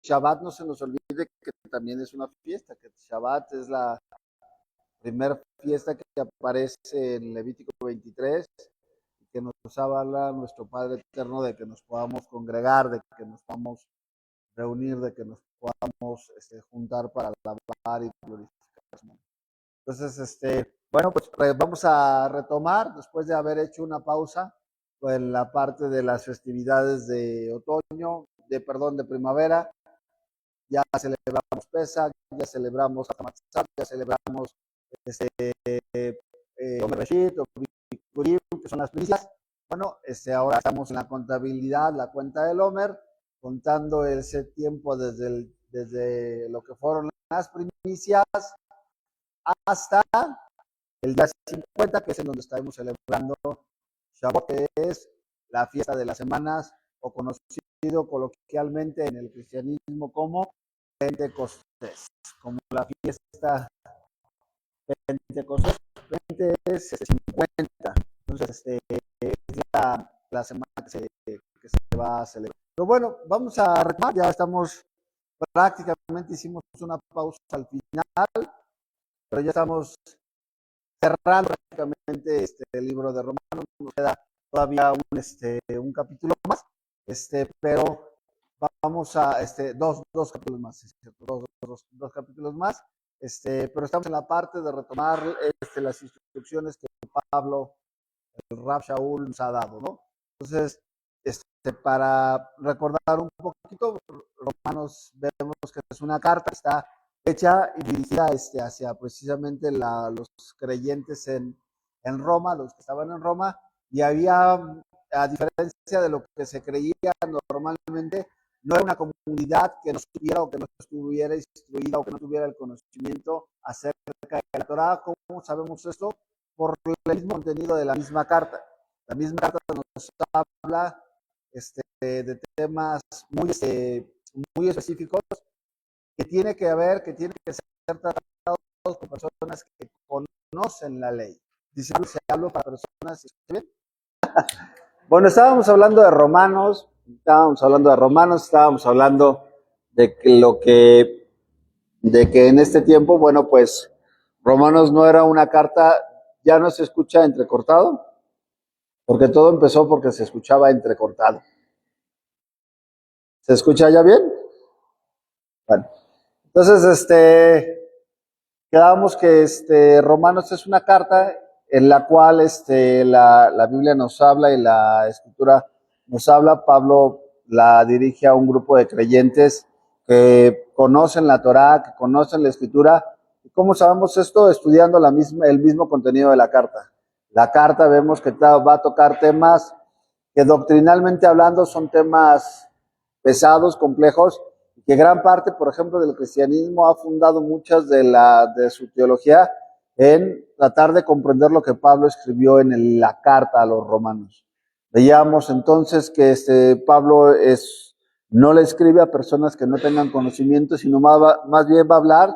Shabbat no se nos olvide que también es una fiesta, que Shabbat es la primera fiesta que aparece en Levítico 23, que nos habla nuestro Padre Eterno de que nos podamos congregar, de que nos podamos reunir, de que nos podamos juntar para alabar y glorificar. Entonces, bueno, pues vamos a retomar después de haber hecho una pausa en la parte de las festividades de otoño, de primavera. Ya celebramos Pesach, ya celebramos Hamatzah, ya celebramos Omer Reshit, o Bikurim, que son las primicias. Bueno, ahora estamos en la contabilidad, la cuenta del Omer, contando ese tiempo desde lo que fueron las primicias hasta el día 50, que es en donde estaremos celebrando Shavuot, que es la fiesta de las semanas, o conocido coloquialmente en el cristianismo como Pentecostés, como la fiesta Pentecostés. 20 es 50, entonces es la semana que se va a celebrar. Pero bueno, vamos a retomar, ya estamos prácticamente, hicimos una pausa al final, pero ya estamos cerrando prácticamente el libro de Romanos. Nos queda todavía un capítulo más, pero vamos a dos capítulos más, ¿cierto? Dos capítulos más, pero estamos en la parte de retomar las instrucciones que Pablo, el Rab Shaul, nos ha dado, ¿no? Entonces, para recordar un poquito, Romanos vemos que es una carta que está hecha y dirigida hacia precisamente los creyentes en Roma, los que estaban en Roma, y había, a diferencia de lo que se creía normalmente, no era una comunidad que no estuviera o que no estuviera instruida o que no tuviera el conocimiento acerca de la Torah. ¿Cómo sabemos esto? Por el mismo contenido de la misma carta. La misma carta nos habla de temas muy específicos que tiene que ser tratados por personas que conocen la ley. Dice, se habla para personas, ¿bien? Bueno, estábamos hablando de Romanos, estábamos hablando de que en este tiempo, bueno, pues Romanos no era una carta, ya no se escucha entrecortado, porque todo empezó porque se escuchaba entrecortado. ¿Se escucha ya bien? Bueno, entonces, quedábamos que Romanos es una carta en la cual la Biblia nos habla y la Escritura nos habla. Pablo la dirige a un grupo de creyentes que conocen la Torá, que conocen la Escritura. ¿Y cómo sabemos esto? Estudiando el mismo contenido de la carta. La carta vemos que va a tocar temas que doctrinalmente hablando son temas pesados, complejos, que gran parte, por ejemplo, del cristianismo ha fundado muchas de su teología en tratar de comprender lo que Pablo escribió en la carta a los romanos. Veíamos entonces que Pablo no le escribe a personas que no tengan conocimiento, sino más bien va a hablar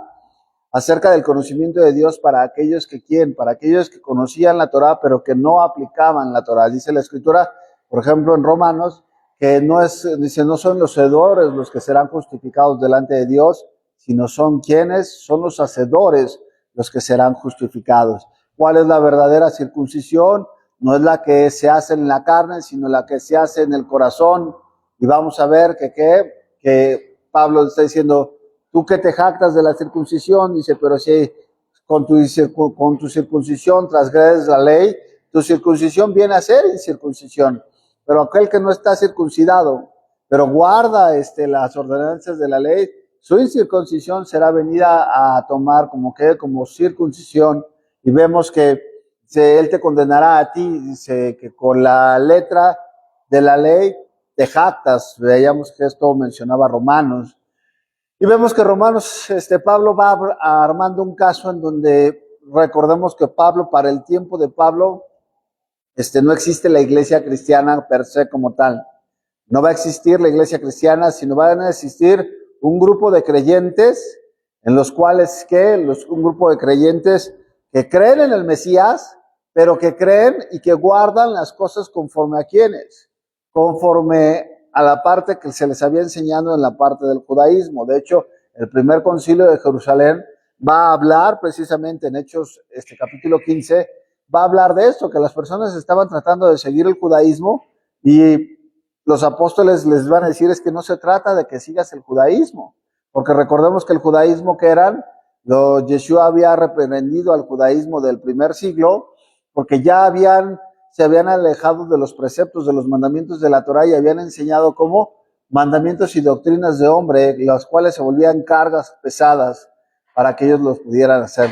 acerca del conocimiento de Dios para aquellos para aquellos que conocían la Torá, pero que no aplicaban la Torá. Dice la Escritura, por ejemplo, en Romanos, que no son los hacedores los que serán justificados delante de Dios, sino son los hacedores los que serán justificados. ¿Cuál es la verdadera circuncisión? No es la que se hace en la carne, sino la que se hace en el corazón. Y vamos a ver que Pablo está diciendo, tú que te jactas de la circuncisión, dice, pero si con tu circuncisión transgredes la ley, tu circuncisión viene a ser incircuncisión. Pero aquel que no está circuncidado, pero guarda las ordenanzas de la ley, su incircuncisión será venida a tomar como circuncisión. Y vemos que él te condenará a ti, dice que con la letra de la ley te jactas. Veíamos que esto mencionaba Romanos. Y vemos que Romanos, Pablo va armando un caso en donde recordemos que para el tiempo de Pablo, no existe la iglesia cristiana per se como tal. No va a existir la iglesia cristiana, sino van a existir un grupo de creyentes en los cuales un grupo de creyentes que creen en el Mesías, pero que creen y que guardan las cosas conforme a quienes, conforme a la parte que se les había enseñado en la parte del judaísmo. De hecho, el primer concilio de Jerusalén va a hablar precisamente en Hechos capítulo 15, va a hablar de esto, que las personas estaban tratando de seguir el judaísmo y los apóstoles les van a decir es que no se trata de que sigas el judaísmo, porque recordemos que el judaísmo que eran, Yeshua había reprendido al judaísmo del primer siglo, porque ya se habían alejado de los preceptos, de los mandamientos de la Torá y habían enseñado como mandamientos y doctrinas de hombre, las cuales se volvían cargas pesadas para que ellos los pudieran hacer.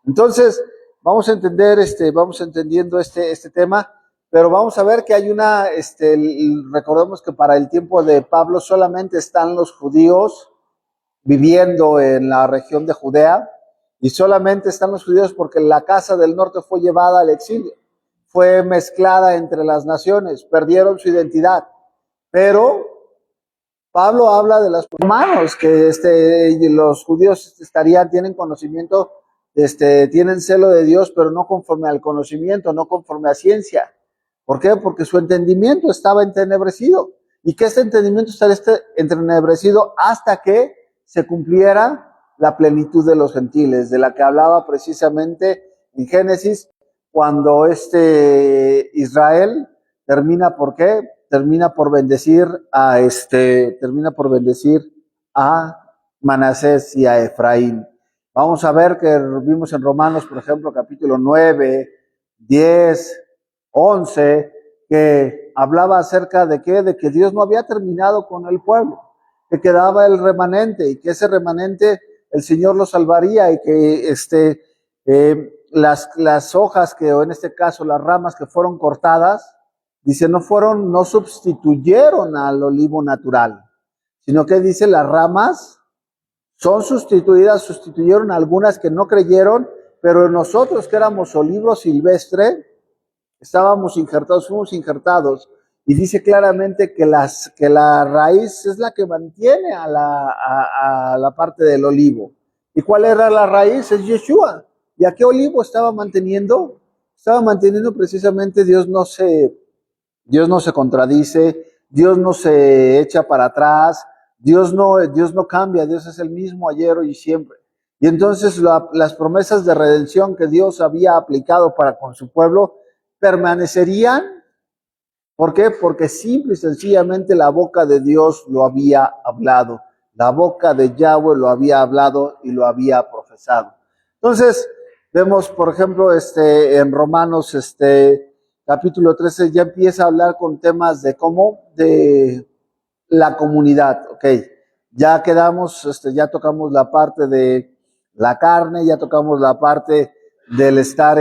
Entonces, vamos entendiendo este tema, pero vamos a ver que hay recordemos que para el tiempo de Pablo solamente están los judíos viviendo en la región de Judea, y solamente están los judíos porque la casa del norte fue llevada al exilio, fue mezclada entre las naciones, perdieron su identidad, pero Pablo habla de los romanos, que los judíos tienen conocimiento, tienen celo de Dios, pero no conforme al conocimiento, no conforme a ciencia. ¿Por qué? Porque su entendimiento estaba entenebrecido, y que este entendimiento estaría entenebrecido hasta que se cumpliera la plenitud de los gentiles, de la que hablaba precisamente en Génesis, cuando Israel termina, ¿por qué? Termina por bendecir a Manasés y a Efraín. Vamos a ver que vimos en Romanos, por ejemplo, capítulo 9, 10, 11, que hablaba acerca de ¿qué? De que Dios no había terminado con el pueblo, que quedaba el remanente y que ese remanente el Señor lo salvaría, y que las hojas o en este caso las ramas que fueron cortadas, dice, no sustituyeron al olivo natural, sino que dice las ramas son sustituyeron a algunas que no creyeron, pero nosotros que éramos olivo silvestre, fuimos injertados, y dice claramente que la raíz es la que mantiene a la parte del olivo. ¿Y cuál era la raíz? Es Yeshua. ¿Y a qué olivo estaba manteniendo? Estaba manteniendo precisamente Dios no se contradice, Dios no se echa para atrás, Dios no cambia, Dios es el mismo ayer, hoy y siempre. Y entonces las promesas de redención que Dios había aplicado para con su pueblo permanecerían. ¿Por qué? Porque simple y sencillamente la boca de Dios lo había hablado, la boca de Yahweh lo había hablado y lo había profesado. Entonces, vemos, por ejemplo, en Romanos, capítulo 13, ya empieza a hablar con temas de la comunidad, ¿ok? Ya ya tocamos la parte de la carne, ya tocamos la parte del estar,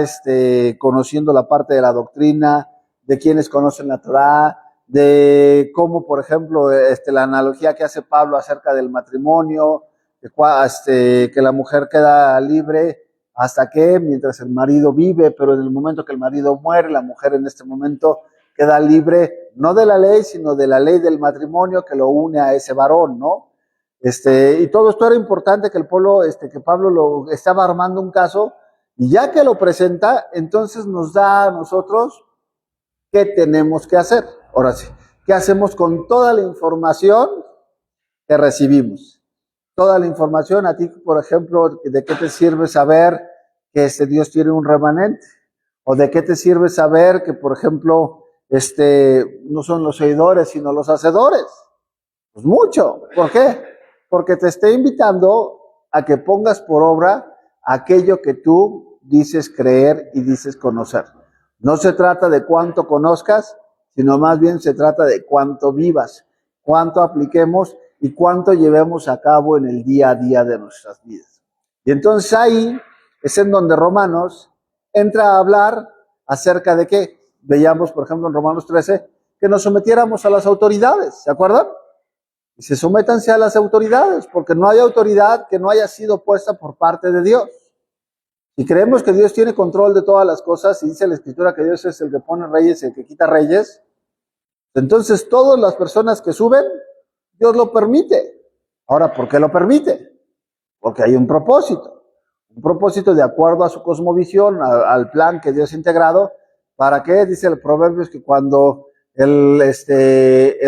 conociendo la parte de la doctrina, de quienes conocen la Torá, de cómo, por ejemplo, la analogía que hace Pablo acerca del matrimonio, que la mujer queda libre hasta que, mientras el marido vive, pero en el momento que el marido muere, la mujer en este momento queda libre, no de la ley, sino de la ley del matrimonio que lo une a ese varón, ¿no? Y todo esto era importante que que Pablo lo estaba armando un caso, y ya que lo presenta, entonces nos da a nosotros ¿qué tenemos que hacer? Ahora sí, ¿qué hacemos con toda la información que recibimos? Toda la información, a ti, por ejemplo, ¿de qué te sirve saber que Dios tiene un remanente? ¿O de qué te sirve saber que, por ejemplo, no son los oidores, sino los hacedores? Pues mucho. ¿Por qué? Porque te está invitando a que pongas por obra aquello que tú dices creer y dices conocer. No se trata de cuánto conozcas, sino más bien se trata de cuánto vivas, cuánto apliquemos y cuánto llevemos a cabo en el día a día de nuestras vidas. Y entonces ahí es en donde Romanos entra a hablar acerca de que, veíamos por ejemplo en Romanos 13, que nos sometiéramos a las autoridades, ¿se acuerdan? Dice, sométanse a las autoridades, porque no hay autoridad que no haya sido puesta por parte de Dios. Y creemos que Dios tiene control de todas las cosas, y dice la Escritura que Dios es el que pone reyes y el que quita reyes. Entonces, todas las personas que suben, Dios lo permite. Ahora, ¿por qué lo permite? Porque hay un propósito de acuerdo a su cosmovisión, al plan que Dios ha integrado. ¿Para qué? Dice el Proverbios que cuando el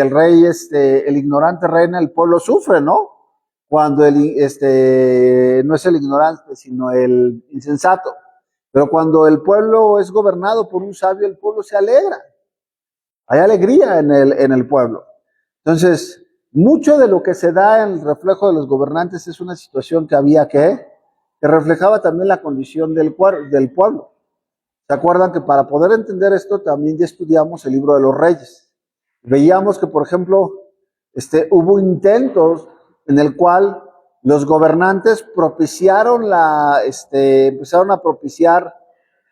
rey, el ignorante reina, el pueblo sufre, ¿no? Cuando no es el ignorante, sino el insensato. Pero cuando el pueblo es gobernado por un sabio, el pueblo se alegra. Hay alegría en el pueblo. Entonces, mucho de lo que se da en el reflejo de los gobernantes es una situación que había que reflejaba también la condición del pueblo. ¿Se acuerdan que para poder entender esto también ya estudiamos el libro de los reyes? Veíamos que, por ejemplo, hubo intentos en el cual los gobernantes empezaron a propiciar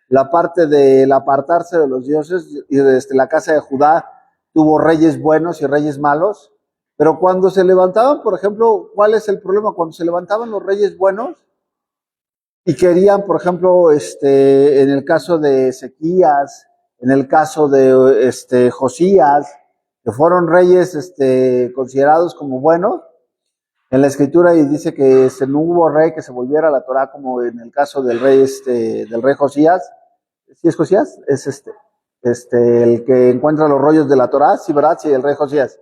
la parte del apartarse de los dioses, y desde la casa de Judá tuvo reyes buenos y reyes malos, pero cuando se levantaban, por ejemplo, ¿cuál es el problema? Cuando se levantaban los reyes buenos y querían, por ejemplo, en el caso de Ezequías, en el caso de Josías, que fueron reyes considerados como buenos, en la escritura y dice que no hubo rey que se volviera a la Torá, como en el caso del rey Josías. ¿Sí es Josías? Es el que encuentra los rollos de la Torá, sí, ¿verdad? Sí, el rey Josías.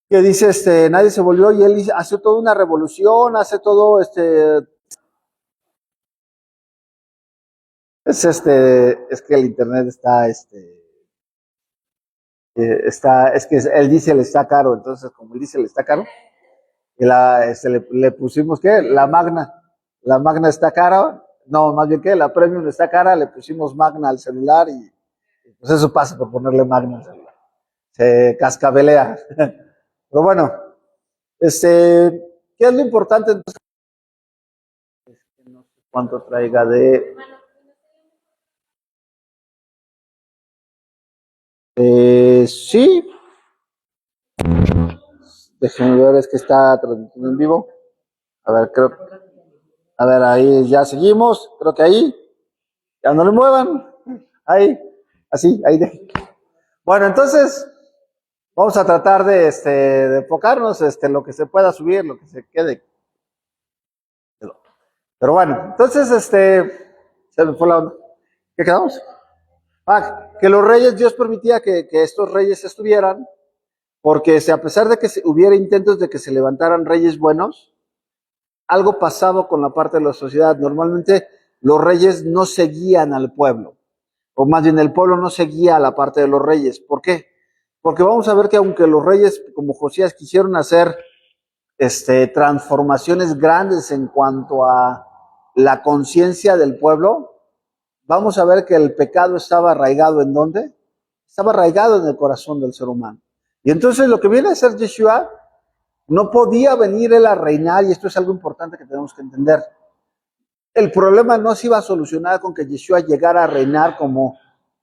Que dice, nadie se volvió, y él hace toda una revolución, hace todo, es que el internet es que él dice le está caro, entonces como él dice le está caro, le pusimos, ¿qué? La Magna está cara, no, más bien que la Premium está cara, le pusimos Magna al celular y pues eso pasa por ponerle Magna al celular. Se cascabelea. Pero bueno, ¿qué es lo importante entonces? No sé cuánto traiga de... sí, déjenme ver, es que está transmitiendo en vivo. A ver, a ver, ahí ya seguimos, creo que ahí, ya no le muevan, ahí, así, ahí de. Bueno, entonces, vamos a tratar de enfocarnos, lo que se pueda subir, lo que se quede. Pero bueno, entonces, se me fue la onda. ¿Qué quedamos? Que los reyes, Dios permitía que estos reyes estuvieran, porque a pesar de que hubiera intentos de que se levantaran reyes buenos, algo pasaba con la parte de la sociedad. Normalmente los reyes no seguían al pueblo, o más bien el pueblo no seguía a la parte de los reyes. ¿Por qué? Porque vamos a ver que aunque los reyes como Josías quisieron hacer transformaciones grandes en cuanto a la conciencia del pueblo, vamos a ver que el pecado estaba arraigado ¿en dónde? Estaba arraigado en el corazón del ser humano. Y entonces lo que viene a ser Yeshua, no podía venir él a reinar, y esto es algo importante que tenemos que entender. El problema no se iba a solucionar con que Yeshua llegara a reinar como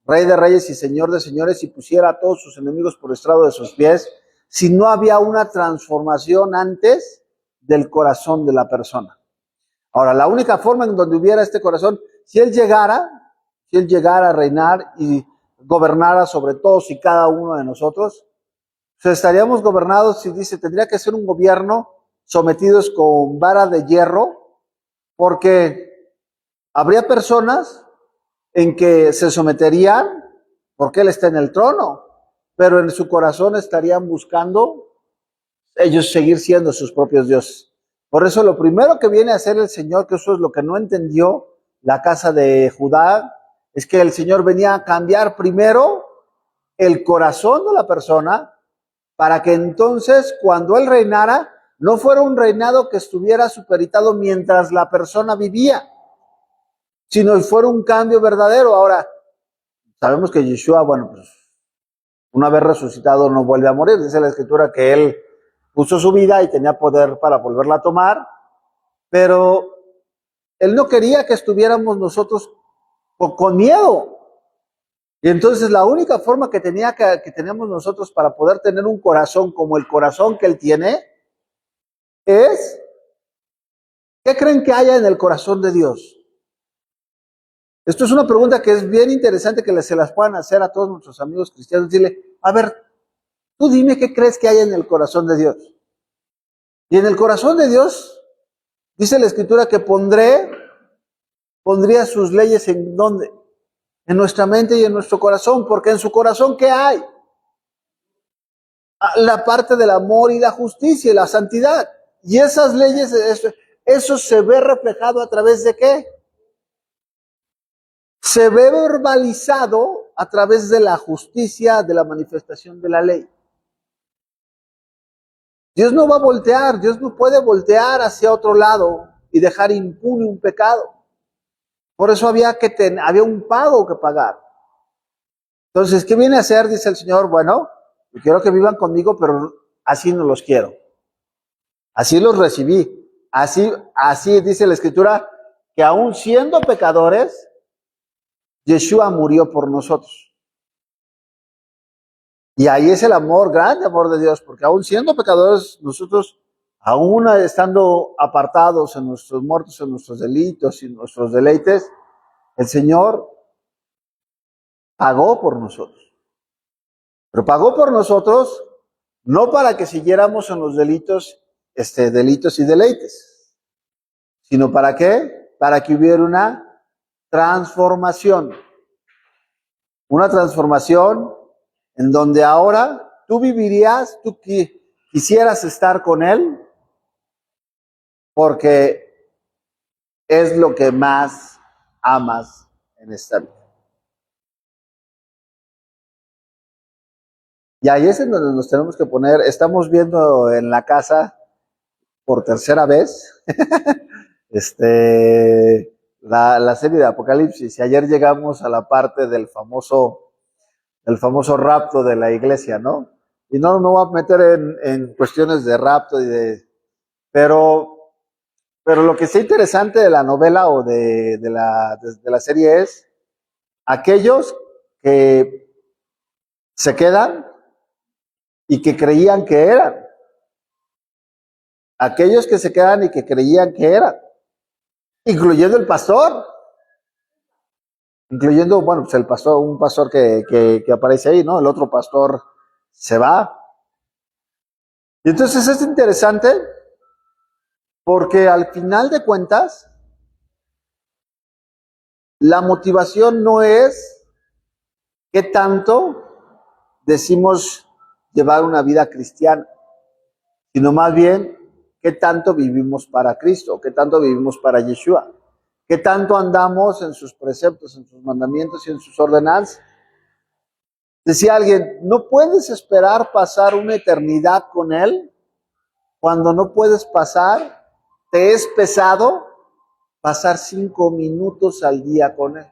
Rey de Reyes y Señor de Señores y pusiera a todos sus enemigos por estrado de sus pies, si no había una transformación antes del corazón de la persona. Ahora, la única forma en donde hubiera este corazón, si él llegara a reinar y gobernara sobre todos y cada uno de nosotros, pues estaríamos gobernados, y dice, tendría que ser un gobierno sometidos con vara de hierro, porque habría personas en que se someterían porque él está en el trono, pero en su corazón estarían buscando ellos seguir siendo sus propios dioses. Por eso lo primero que viene a hacer el Señor, que eso es lo que no entendió la casa de Judá, es que el Señor venía a cambiar primero el corazón de la persona, para que entonces cuando él reinara, no fuera un reinado que estuviera supeditado mientras la persona vivía, sino fuera un cambio verdadero. Ahora, sabemos que Yeshua, bueno, pues una vez resucitado no vuelve a morir. Dice la Escritura que él puso su vida y tenía poder para volverla a tomar, pero él no quería que estuviéramos nosotros con miedo. Y entonces la única forma que tenemos nosotros para poder tener un corazón como el corazón que él tiene es, ¿qué creen que haya en el corazón de Dios? Esto es una pregunta que es bien interesante que se las puedan hacer a todos nuestros amigos cristianos. Dile, a ver, tú dime qué crees que hay en el corazón de Dios. Y en el corazón de Dios, dice la Escritura que pondría sus leyes ¿en dónde? En nuestra mente y en nuestro corazón, porque en su corazón, ¿qué hay? la parte del amor y la justicia y la santidad. Y esas leyes, eso se ve reflejado a través de ¿qué? Se ve verbalizado a través de la justicia, de la manifestación de la ley. Dios no va a voltear, Dios no puede voltear hacia otro lado y dejar impune un pecado. Por eso había un pago que pagar. Entonces, ¿qué viene a hacer? Dice el Señor, bueno, yo quiero que vivan conmigo, pero así no los quiero. Así los recibí. Así dice la Escritura, que aún siendo pecadores, Yeshua murió por nosotros. Y ahí es el amor, grande amor de Dios, porque aún siendo pecadores, nosotros, aún estando apartados en nuestros muertos, en nuestros delitos y nuestros deleites, el Señor pagó por nosotros. Pero pagó por nosotros no para que siguiéramos en los delitos y deleites, sino ¿para qué? Para que hubiera una transformación en donde ahora tú vivirías, tú quisieras estar con Él, porque es lo que más amas en esta vida. Y ahí es en donde nos tenemos que poner. Estamos viendo en la casa por tercera vez la serie de Apocalipsis, y ayer llegamos a la parte del famoso rapto de la iglesia, ¿no? Y no voy a meter en cuestiones de rapto pero lo que es interesante de la novela o de la serie es aquellos que se quedan y que creían que eran. Aquellos que se quedan y que creían que eran. Incluyendo el pastor. Incluyendo, bueno, pues un pastor que aparece ahí, ¿no? El otro pastor se va. Y entonces es interesante porque al final de cuentas, la motivación no es qué tanto decimos llevar una vida cristiana, sino más bien qué tanto vivimos para Cristo, qué tanto vivimos para Yeshua, qué tanto andamos en sus preceptos, en sus mandamientos y en sus ordenanzas. Decía alguien, no puedes esperar pasar una eternidad con Él cuando no puedes te es pesado pasar 5 minutos al día con Él.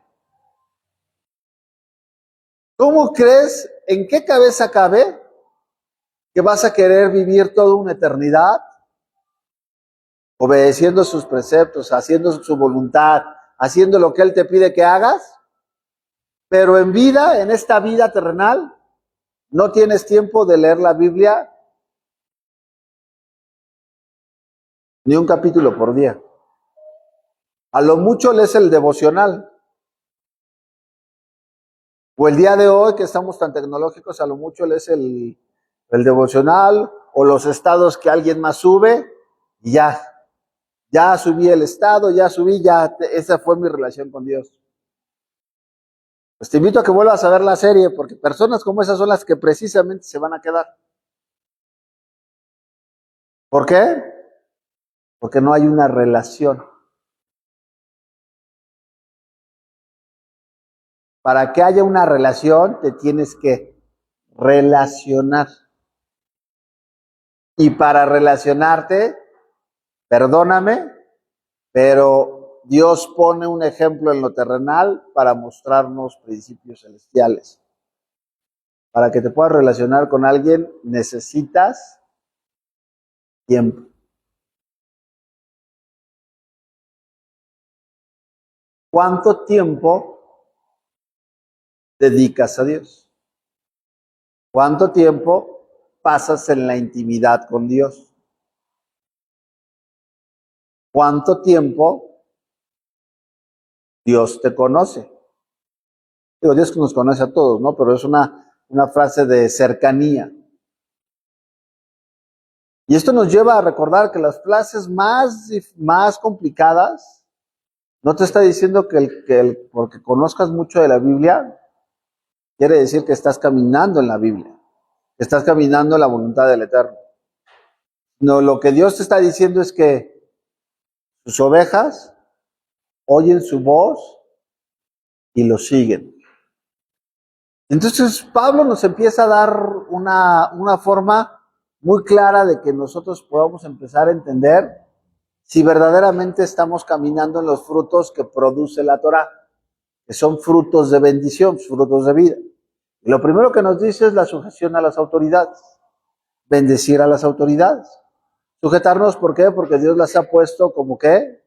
¿Cómo crees, en qué cabeza cabe que vas a querer vivir toda una eternidad obedeciendo sus preceptos, haciendo su voluntad, haciendo lo que Él te pide que hagas, pero en esta vida terrenal, no tienes tiempo de leer la Biblia ni un capítulo por día? A lo mucho lees el devocional. O el día de hoy, que estamos tan tecnológicos, a lo mucho lees el devocional o los estados que alguien más sube y ya subí el estado, esa fue mi relación con Dios. Pues te invito a que vuelvas a ver la serie, porque personas como esas son las que precisamente se van a quedar. ¿Por qué? Porque no hay una relación. Para que haya una relación, te tienes que relacionar. Y para relacionarte, perdóname, pero Dios pone un ejemplo en lo terrenal para mostrarnos principios celestiales. Para que te puedas relacionar con alguien, necesitas tiempo. ¿Cuánto tiempo dedicas a Dios? ¿Cuánto tiempo pasas en la intimidad con Dios? ¿Cuánto tiempo Dios te conoce? Digo, Dios nos conoce a todos, ¿no? Pero es una frase de cercanía. Y esto nos lleva a recordar que las clases más complicadas, no te está diciendo que porque conozcas mucho de la Biblia, quiere decir que estás caminando en la Biblia. estás caminando en la voluntad del Eterno. No, lo que Dios te está diciendo es que sus ovejas oyen su voz y lo siguen. Entonces Pablo nos empieza a dar una forma muy clara de que nosotros podamos empezar a entender si verdaderamente estamos caminando en los frutos que produce la Torah, que son frutos de bendición, frutos de vida. Y lo primero que nos dice es la sujeción a las autoridades, bendecir a las autoridades. Sujetarnos, ¿por qué? Porque Dios las ha puesto como ¿qué?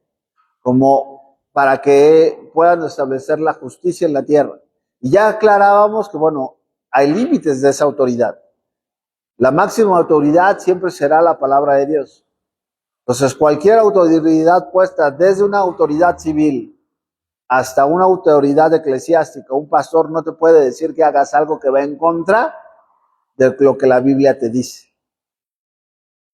Como para que puedan establecer la justicia en la tierra. Y ya aclarábamos que, bueno, hay límites de esa autoridad. La máxima autoridad siempre será la palabra de Dios. Entonces, cualquier autoridad puesta, desde una autoridad civil hasta una autoridad eclesiástica, un pastor no te puede decir que hagas algo que va en contra de lo que la Biblia te dice.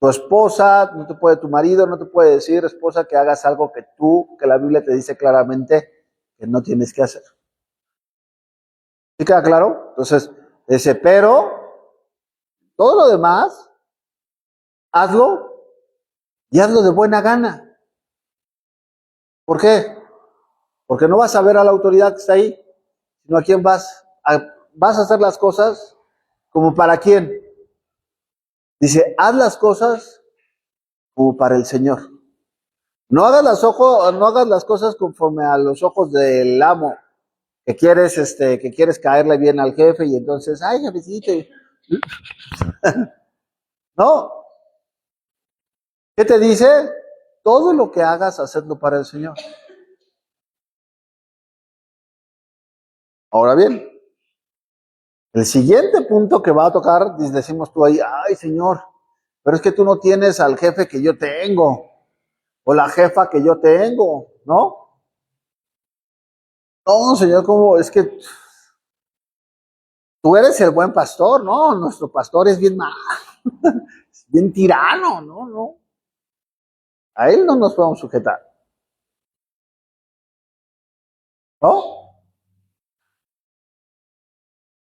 Tu esposa, tu marido no te puede decir, esposa, que hagas algo que la Biblia te dice claramente que no tienes que hacer. ¿Sí queda claro? Entonces, pero todo lo demás, hazlo y hazlo de buena gana. ¿Por qué? Porque no vas a ver a la autoridad que está ahí, sino a quién vas. Vas a hacer las cosas como para quién. Dice, haz las cosas como para el Señor. No hagas las cosas conforme a los ojos del amo, que quieres caerle bien al jefe y entonces, ay, jefecito. No. ¿Qué te dice? Todo lo que hagas, hacedlo para el Señor. Ahora bien, el siguiente punto que va a tocar, decimos tú ahí, ay, Señor, pero es que tú no tienes al jefe que yo tengo, o la jefa que yo tengo, ¿no? No, Señor, ¿cómo? Es que tú eres el buen pastor, ¿no? Nuestro pastor es bien malo, bien tirano, ¿no? A él no nos podemos sujetar, ¿no?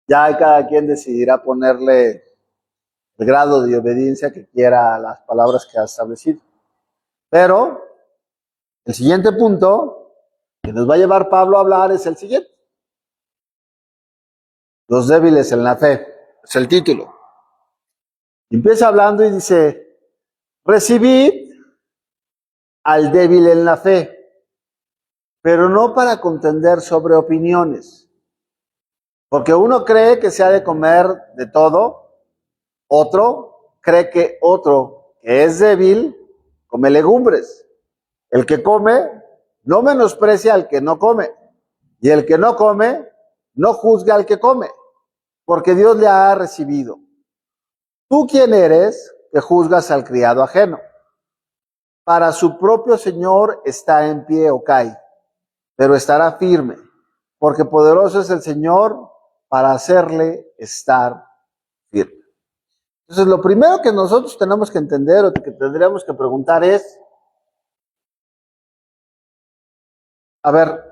Ya cada quien decidirá ponerle el grado de obediencia que quiera a las palabras que ha establecido. Pero el siguiente punto que nos va a llevar Pablo a hablar es el siguiente. Los débiles en la fe. Es el título. Empieza hablando y dice, recibid al débil en la fe, pero no para contender sobre opiniones. Porque uno cree que se ha de comer de todo, otro cree que otro que es débil come legumbres. El que come no menosprecia al que no come, y el que no come no juzga al que come, porque Dios le ha recibido. ¿Tú quién eres que juzgas al criado ajeno? Para su propio Señor está en pie o cae, pero estará firme, porque poderoso es el Señor para hacerle estar firme. Entonces, lo primero que nosotros tenemos que entender o que tendríamos que preguntar es, a ver,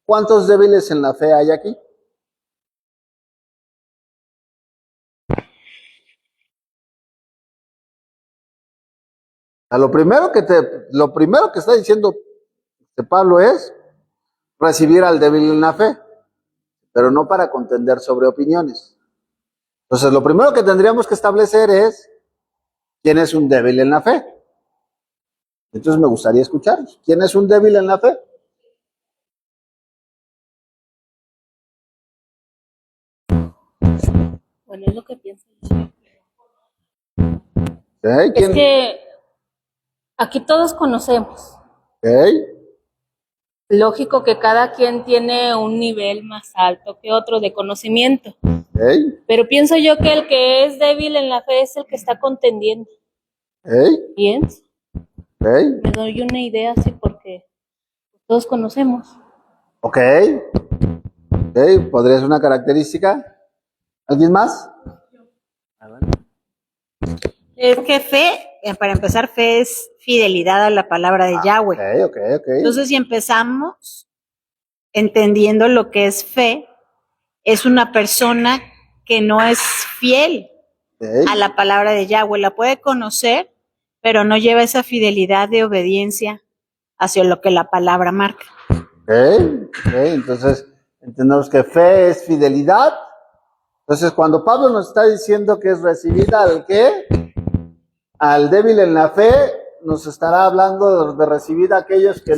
¿cuántos débiles en la fe hay aquí? Lo primero que está diciendo Pablo es recibir al débil en la fe, pero no para contender sobre opiniones. Entonces, lo primero que tendríamos que establecer es quién es un débil en la fe. Entonces, me gustaría escuchar, ¿quién es un débil en la fe? Bueno, es lo que pienso yo. ¿Okay? Es que aquí todos conocemos. ¿Okay? Lógico que cada quien tiene un nivel más alto que otro de conocimiento. ¿Okay? Pero pienso yo que el que es débil en la fe es el que está contendiendo. ¿Okay? ¿Pienso? ¿Okay? Me doy una idea así porque todos conocemos. ¿Ok? ¿Ok? ¿Podría ser una característica? ¿Alguien más? Es que fe, para empezar, fe es fidelidad a la palabra de Yahweh. Ok. Entonces, si empezamos entendiendo lo que es fe, es una persona que no es fiel Ok, a la palabra de Yahweh. La puede conocer, pero no lleva esa fidelidad de obediencia hacia lo que la palabra marca. ok. Entonces, entendemos que fe es fidelidad. Entonces, cuando Pablo nos está diciendo que es recibida al qué, al débil en la fe, nos estará hablando de recibir a aquellos que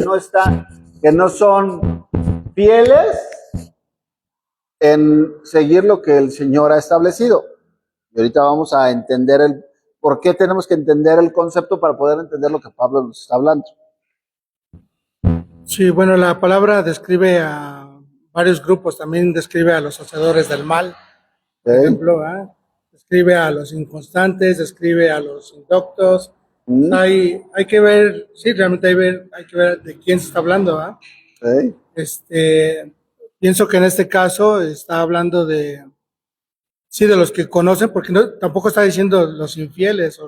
no son fieles en seguir lo que el Señor ha establecido. Y ahorita vamos a entender por qué tenemos que entender el concepto para poder entender lo que Pablo nos está hablando. Sí, bueno, la palabra describe a varios grupos, también describe a los hacedores del mal, por ¿Ok? ejemplo, describe a los inconstantes, describe a los indoctos. ¿Mm? Hay que ver, sí, realmente hay que ver de quién se está hablando, ¿ah? ¿Ok? Pienso que en este caso está hablando sí, de los que conocen, porque tampoco está diciendo los infieles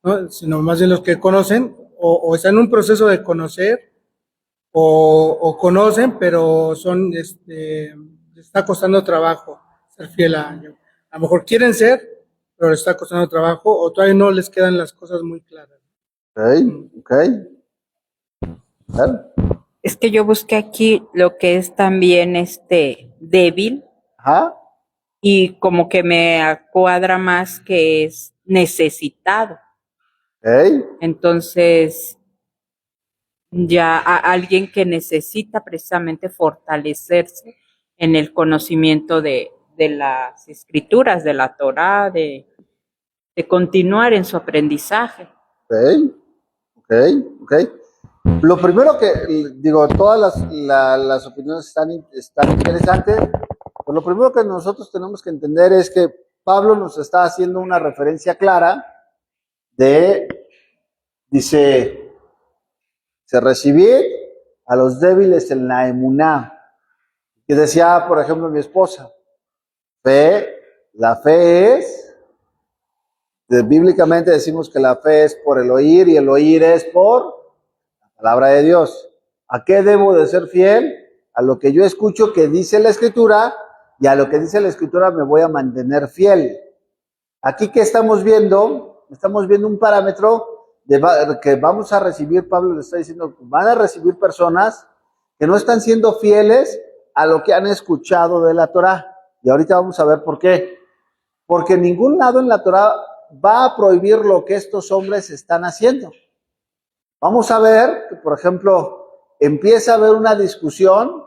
¿no? Sino más bien los que conocen o están en un proceso de conocer o conocen, pero les está costando trabajo ser fiel a ellos. A lo mejor quieren ser, pero les está costando trabajo o todavía no les quedan las cosas muy claras. ¿Ok? ¿Ver? Es que yo busqué aquí lo que es también débil Ajá. y como que me cuadra más que es necesitado. ¿Ok? Entonces, ya alguien que necesita precisamente fortalecerse en el conocimiento de las escrituras, de la Torá, de continuar en su aprendizaje. ¿Ok? ¿Ok? ¿Ok? Lo primero que, digo, todas las opiniones están interesantes. Pues lo primero que nosotros tenemos que entender es que Pablo nos está haciendo una referencia clara dice, se recibir a los débiles en la emuná. Y decía, por ejemplo, mi esposa, la fe bíblicamente decimos que la fe es por el oír y el oír es por la palabra de Dios. ¿A qué debo de ser fiel? A lo que yo escucho que dice la Escritura, y a lo que dice la Escritura me voy a mantener fiel. Aquí, ¿qué estamos viendo? Estamos viendo un parámetro que vamos a recibir. Pablo le está diciendo, van a recibir personas que no están siendo fieles a lo que han escuchado de la Torá. Y ahorita vamos a ver por qué. Porque en ningún lado en la Torá va a prohibir lo que estos hombres están haciendo. Vamos a ver que, por ejemplo, empieza a haber una discusión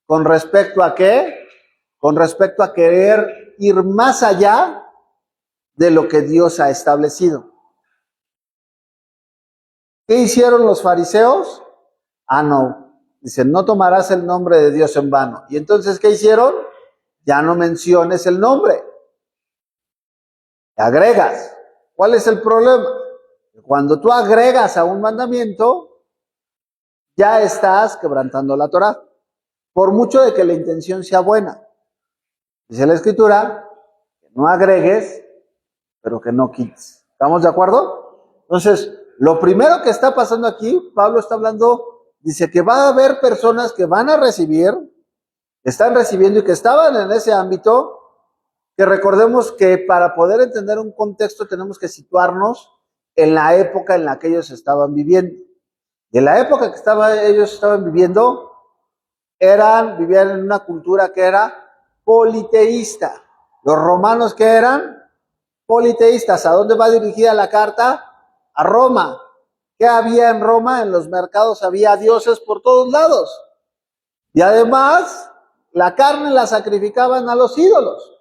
con respecto a qué, con respecto a querer ir más allá de lo que Dios ha establecido. ¿Qué hicieron los fariseos? No, dicen, no tomarás el nombre de Dios en vano. Y entonces, ¿qué hicieron? Ya no menciones el nombre. Agregas. ¿Cuál es el problema? Cuando tú agregas a un mandamiento, ya estás quebrantando la Torá, por mucho de que la intención sea buena. Dice la Escritura, que no agregues, pero que no quites. ¿Estamos de acuerdo? Entonces, lo primero que está pasando aquí, Pablo está hablando, dice que va a haber personas que van a recibir, que están recibiendo y que estaban en ese ámbito, que recordemos que para poder entender un contexto tenemos que situarnos en la época en la que ellos estaban viviendo. Y en la época que ellos estaban viviendo, vivían en una cultura que era politeísta. Los romanos, ¿qué eran? Politeístas. ¿A dónde va dirigida la carta? A Roma. ¿Qué había en Roma? En los mercados había dioses por todos lados. Y además, la carne la sacrificaban a los ídolos.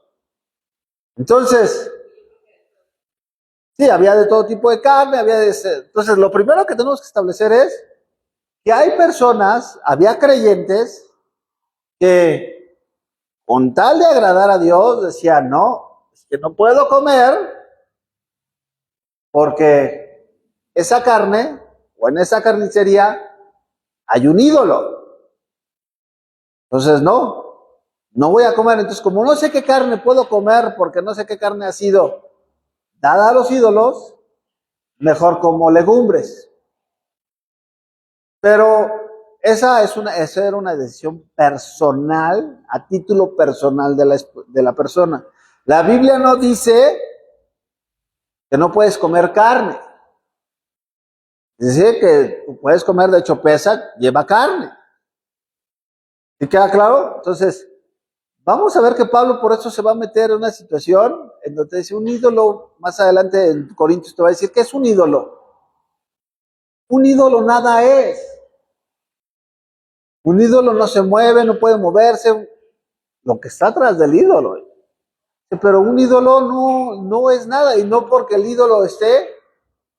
Entonces, sí, había de todo tipo de carne, entonces lo primero que tenemos que establecer es que hay personas, había creyentes que con tal de agradar a Dios decían, no, es que no puedo comer porque esa carne o en esa carnicería hay un ídolo. Entonces, no voy a comer. Entonces, como no sé qué carne puedo comer porque no sé qué carne ha sido dada a los ídolos, mejor como legumbres. Pero esa era una decisión personal, a título personal de la persona. La Biblia no dice que no puedes comer carne. Dice que tú puedes comer, de hecho pesa, lleva carne. ¿Sí queda claro? Entonces, vamos a ver que Pablo por eso se va a meter en una situación en donde dice un ídolo, más adelante en Corintios te va a decir, ¿qué es un ídolo? Un ídolo nada es. Un ídolo no se mueve, no puede moverse, lo que está atrás del ídolo. Pero un ídolo no es nada, y no porque el ídolo esté,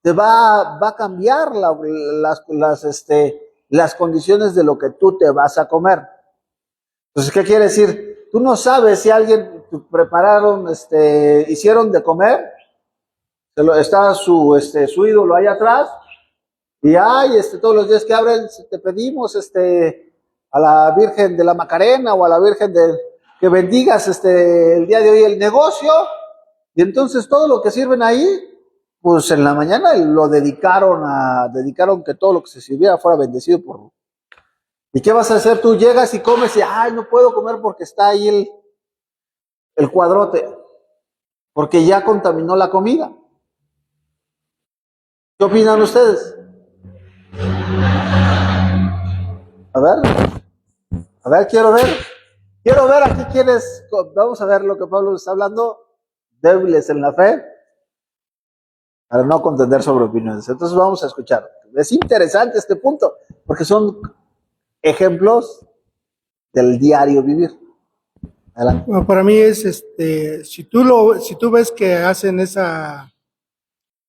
te va a cambiar las condiciones de lo que tú te vas a comer. Entonces, ¿qué quiere decir? Tú no sabes si alguien prepararon, hicieron de comer, está su ídolo ahí atrás, y todos los días que abren, te pedimos, a la Virgen de la Macarena o a la Virgen que bendigas, el día de hoy el negocio, y entonces todo lo que sirven ahí, pues en la mañana lo dedicaron que todo lo que se sirviera fuera bendecido por. ¿Y qué vas a hacer? Tú llegas y comes y, ay, no puedo comer porque está ahí el cuadrote, porque ya contaminó la comida. ¿Qué opinan ustedes? A ver, quiero ver aquí quiénes, vamos a ver lo que Pablo está hablando, débiles en la fe, para no contender sobre opiniones. Entonces vamos a escuchar. Es interesante este punto, porque son ejemplos del diario vivir. Adelante. Bueno, para mí es, si tú ves que hacen esa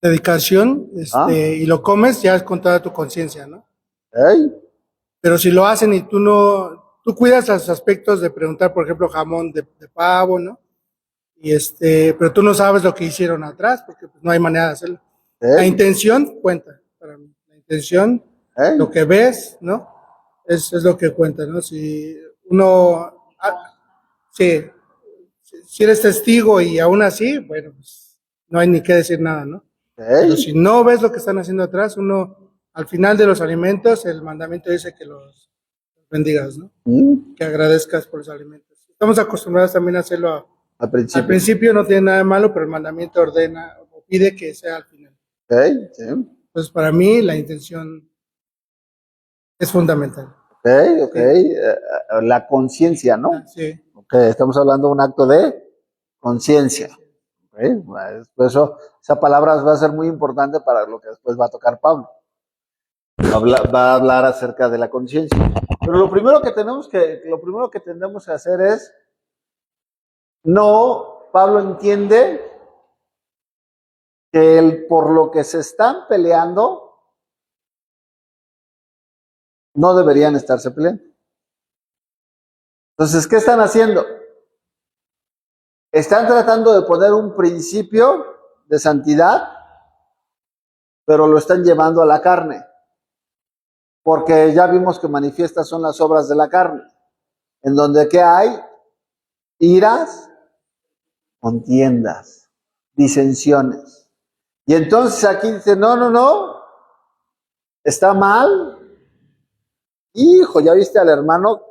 dedicación, y lo comes, ya es con toda tu conciencia, ¿no? ¿Eh? Pero si lo hacen y tú cuidas los aspectos de preguntar, por ejemplo, jamón de pavo, ¿no? Pero tú no sabes lo que hicieron atrás, porque pues, no hay manera de hacerlo. La intención cuenta para mí. La intención, lo que ves, ¿no? Es lo que cuenta, ¿no? Si uno, si eres testigo y aún así, bueno, pues no hay ni que decir nada, ¿no? Pero si no ves lo que están haciendo atrás, al final de los alimentos, el mandamiento dice que los bendigas, ¿no? Que agradezcas por los alimentos. Estamos acostumbrados también a hacerlo al principio no tiene nada de malo, pero el mandamiento ordena o pide que sea al final. Sí. Entonces, para mí, la intención es fundamental. Ok. La conciencia, ¿no? Sí. Ok, estamos hablando de un acto de conciencia. Okay. Por eso, esa palabra va a ser muy importante para lo que después va a tocar Pablo. Va a hablar acerca de la conciencia. Pero lo primero que tenemos que hacer es, Pablo entiende que por lo que se están peleando, no deberían estarse peleando. Entonces, ¿qué están haciendo? Están tratando de poner un principio de santidad, pero lo están llevando a la carne. Porque ya vimos que manifiestas son las obras de la carne, en donde ¿qué hay? Iras, contiendas, disensiones. Y entonces aquí dice, no, está mal. Hijo, ¿ya viste al hermano?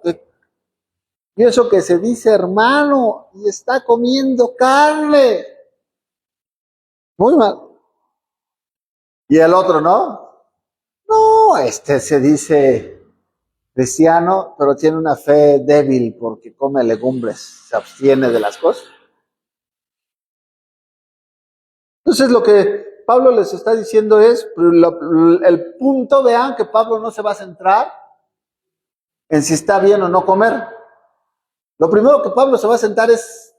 Y eso que se dice hermano y está comiendo carne. Muy mal. Y el otro, ¿no? No, se dice cristiano, pero tiene una fe débil porque come legumbres, se abstiene de las cosas. Entonces lo que Pablo les está diciendo es, el punto, vean que Pablo no se va a centrar en si está bien o no comer. Lo primero que Pablo se va a centrar es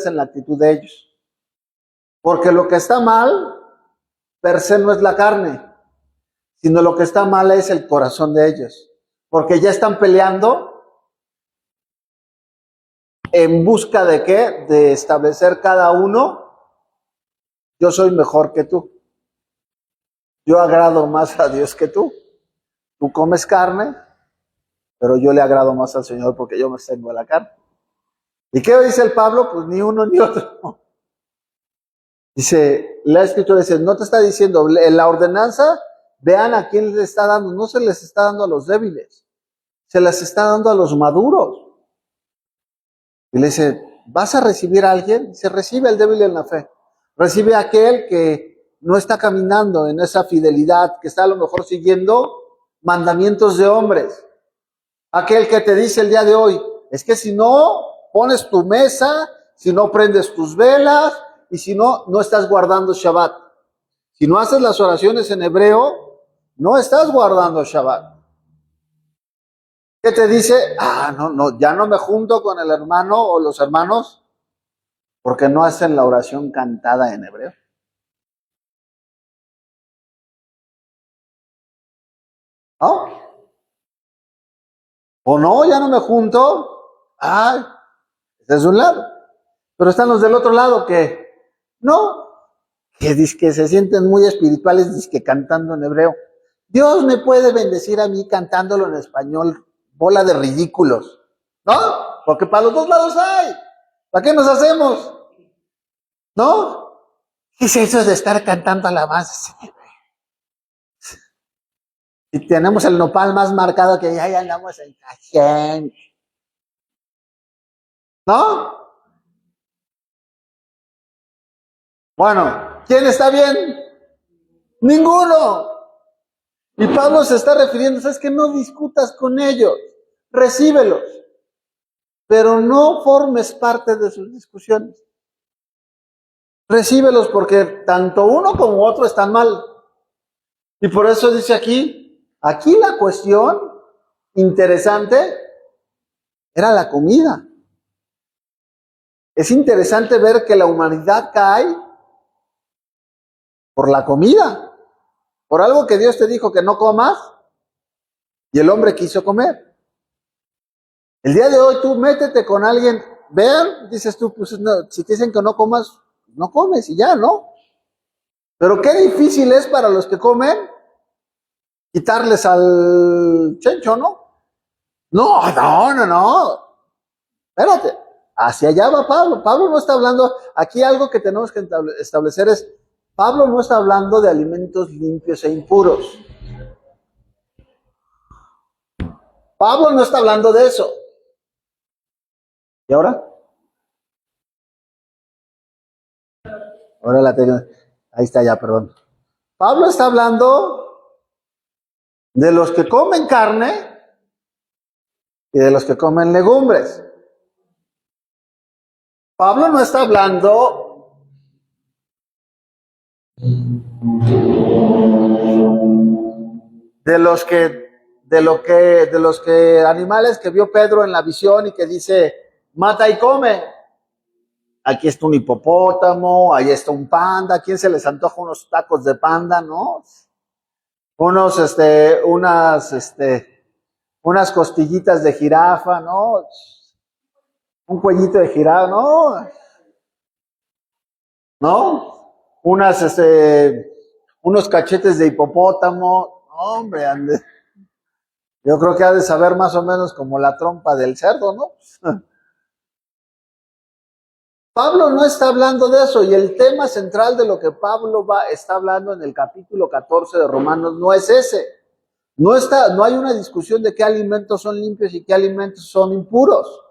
en la actitud de ellos. Porque lo que está mal, per se no es la carne, sino lo que está mal es el corazón de ellos. Porque ya están peleando en busca de ¿qué? De establecer cada uno, yo soy mejor que tú. Yo agrado más a Dios que tú. Tú comes carne, pero yo le agrado más al Señor porque yo me tengo a la carne. ¿Y qué dice el Pablo? Pues ni uno ni otro. Dice, la Escritura dice, no te está diciendo, en la ordenanza, vean a quién les está dando, no se les está dando a los débiles, se les está dando a los maduros. Y le dice, ¿vas a recibir a alguien? Se recibe al débil en la fe. Recibe a aquel que no está caminando en esa fidelidad, que está a lo mejor siguiendo mandamientos de hombres. Aquel que te dice el día de hoy, es que si no pones tu mesa, si no prendes tus velas, y si no, no estás guardando Shabbat. Si no haces las oraciones en hebreo, no estás guardando Shabbat. ¿Qué te dice? No, ya no me junto con el hermano o los hermanos porque no hacen la oración cantada en hebreo. ¿No? O no, ya no me junto. Ese es un lado. Pero están los del otro lado que no, que se sienten muy espirituales, dizque cantando en hebreo. Dios me puede bendecir a mí cantándolo en español, bola de ridículos, ¿no? Porque para los dos lados hay. ¿Para qué nos hacemos? ¿No? ¿Qué es eso de estar cantando alabanzas? Y tenemos el nopal más marcado que ya andamos en Cajén. ¿No? Bueno, ¿quién está bien? Ninguno. Y Pablo se está refiriendo, ¿sabes qué? No discutas con ellos, recíbelos, pero no formes parte de sus discusiones. Recíbelos porque tanto uno como otro están mal. Y por eso dice aquí la cuestión interesante era la comida. Es interesante ver que la humanidad cae por la comida. Por algo que Dios te dijo que no comas, y el hombre quiso comer. El día de hoy tú métete con alguien, vean, dices tú, pues no, si te dicen que no comas, no comes y ya, ¿no? Pero qué difícil es para los que comen quitarles al chencho, ¿no? No. Espérate, hacia allá va Pablo. Pablo no está hablando, aquí algo que tenemos que establecer es, Pablo no está hablando de alimentos limpios e impuros. Pablo no está hablando de eso. ¿Y ahora? Ahora la tengo. Ahí está ya, perdón. Pablo está hablando de los que comen carne y de los que comen legumbres. Pablo no está hablando de los que animales que vio Pedro en la visión y que dice, mata y come. Aquí está un hipopótamo, ahí está un panda. ¿A quién se les antoja unos tacos de panda, no? Unas costillitas de jirafa, ¿no? Un cuellito de jirafa, ¿no? ¿No? Unos cachetes de hipopótamo. Hombre, ande. Yo creo que ha de saber más o menos como la trompa del cerdo, ¿no? Pablo no está hablando de eso, y el tema central de lo que Pablo está hablando en el capítulo 14 de Romanos no es ese. No hay una discusión de qué alimentos son limpios y qué alimentos son impuros.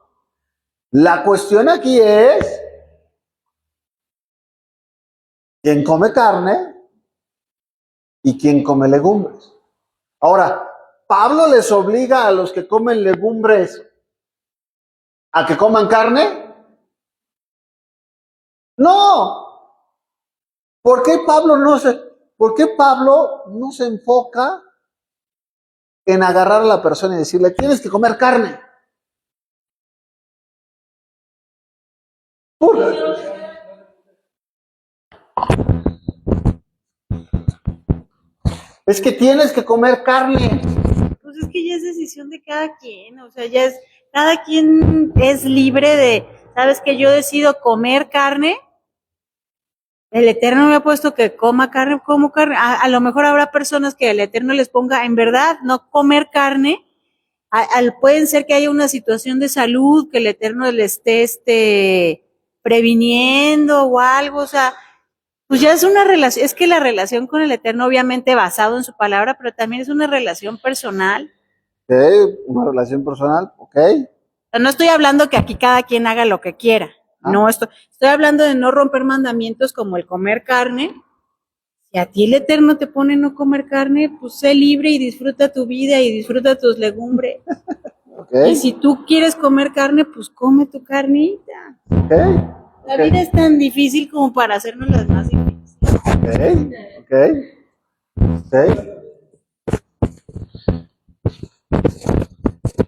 La cuestión aquí es quién come carne y quién come legumbres. Ahora, ¿Pablo les obliga a los que comen legumbres a que coman carne? No. ¿Por qué Pablo no se enfoca en agarrar a la persona y decirle, tienes que comer carne? ¿Por qué? Es que tienes que comer carne. Pues es que ya es decisión de cada quien, o sea, cada quien es libre de, ¿sabes qué? Yo decido comer carne. El Eterno me ha puesto que coma carne, como carne. A lo mejor habrá personas que el Eterno les ponga, en verdad, no comer carne. Pueden ser que haya una situación de salud que el Eterno les esté previniendo o algo, o sea, pues ya es una relación, es que la relación con el Eterno obviamente basado en su palabra, pero también es una relación personal. Okay, una relación personal, ok. O sea, no estoy hablando que aquí cada quien haga lo que quiera. No estoy hablando de no romper mandamientos como el comer carne. Si a ti el Eterno te pone no comer carne, pues sé libre y disfruta tu vida y disfruta tus legumbres. Okay. Y si tú quieres comer carne, pues come tu carnita. Okay. La vida es tan difícil como para hacernos las más difíciles. Okay.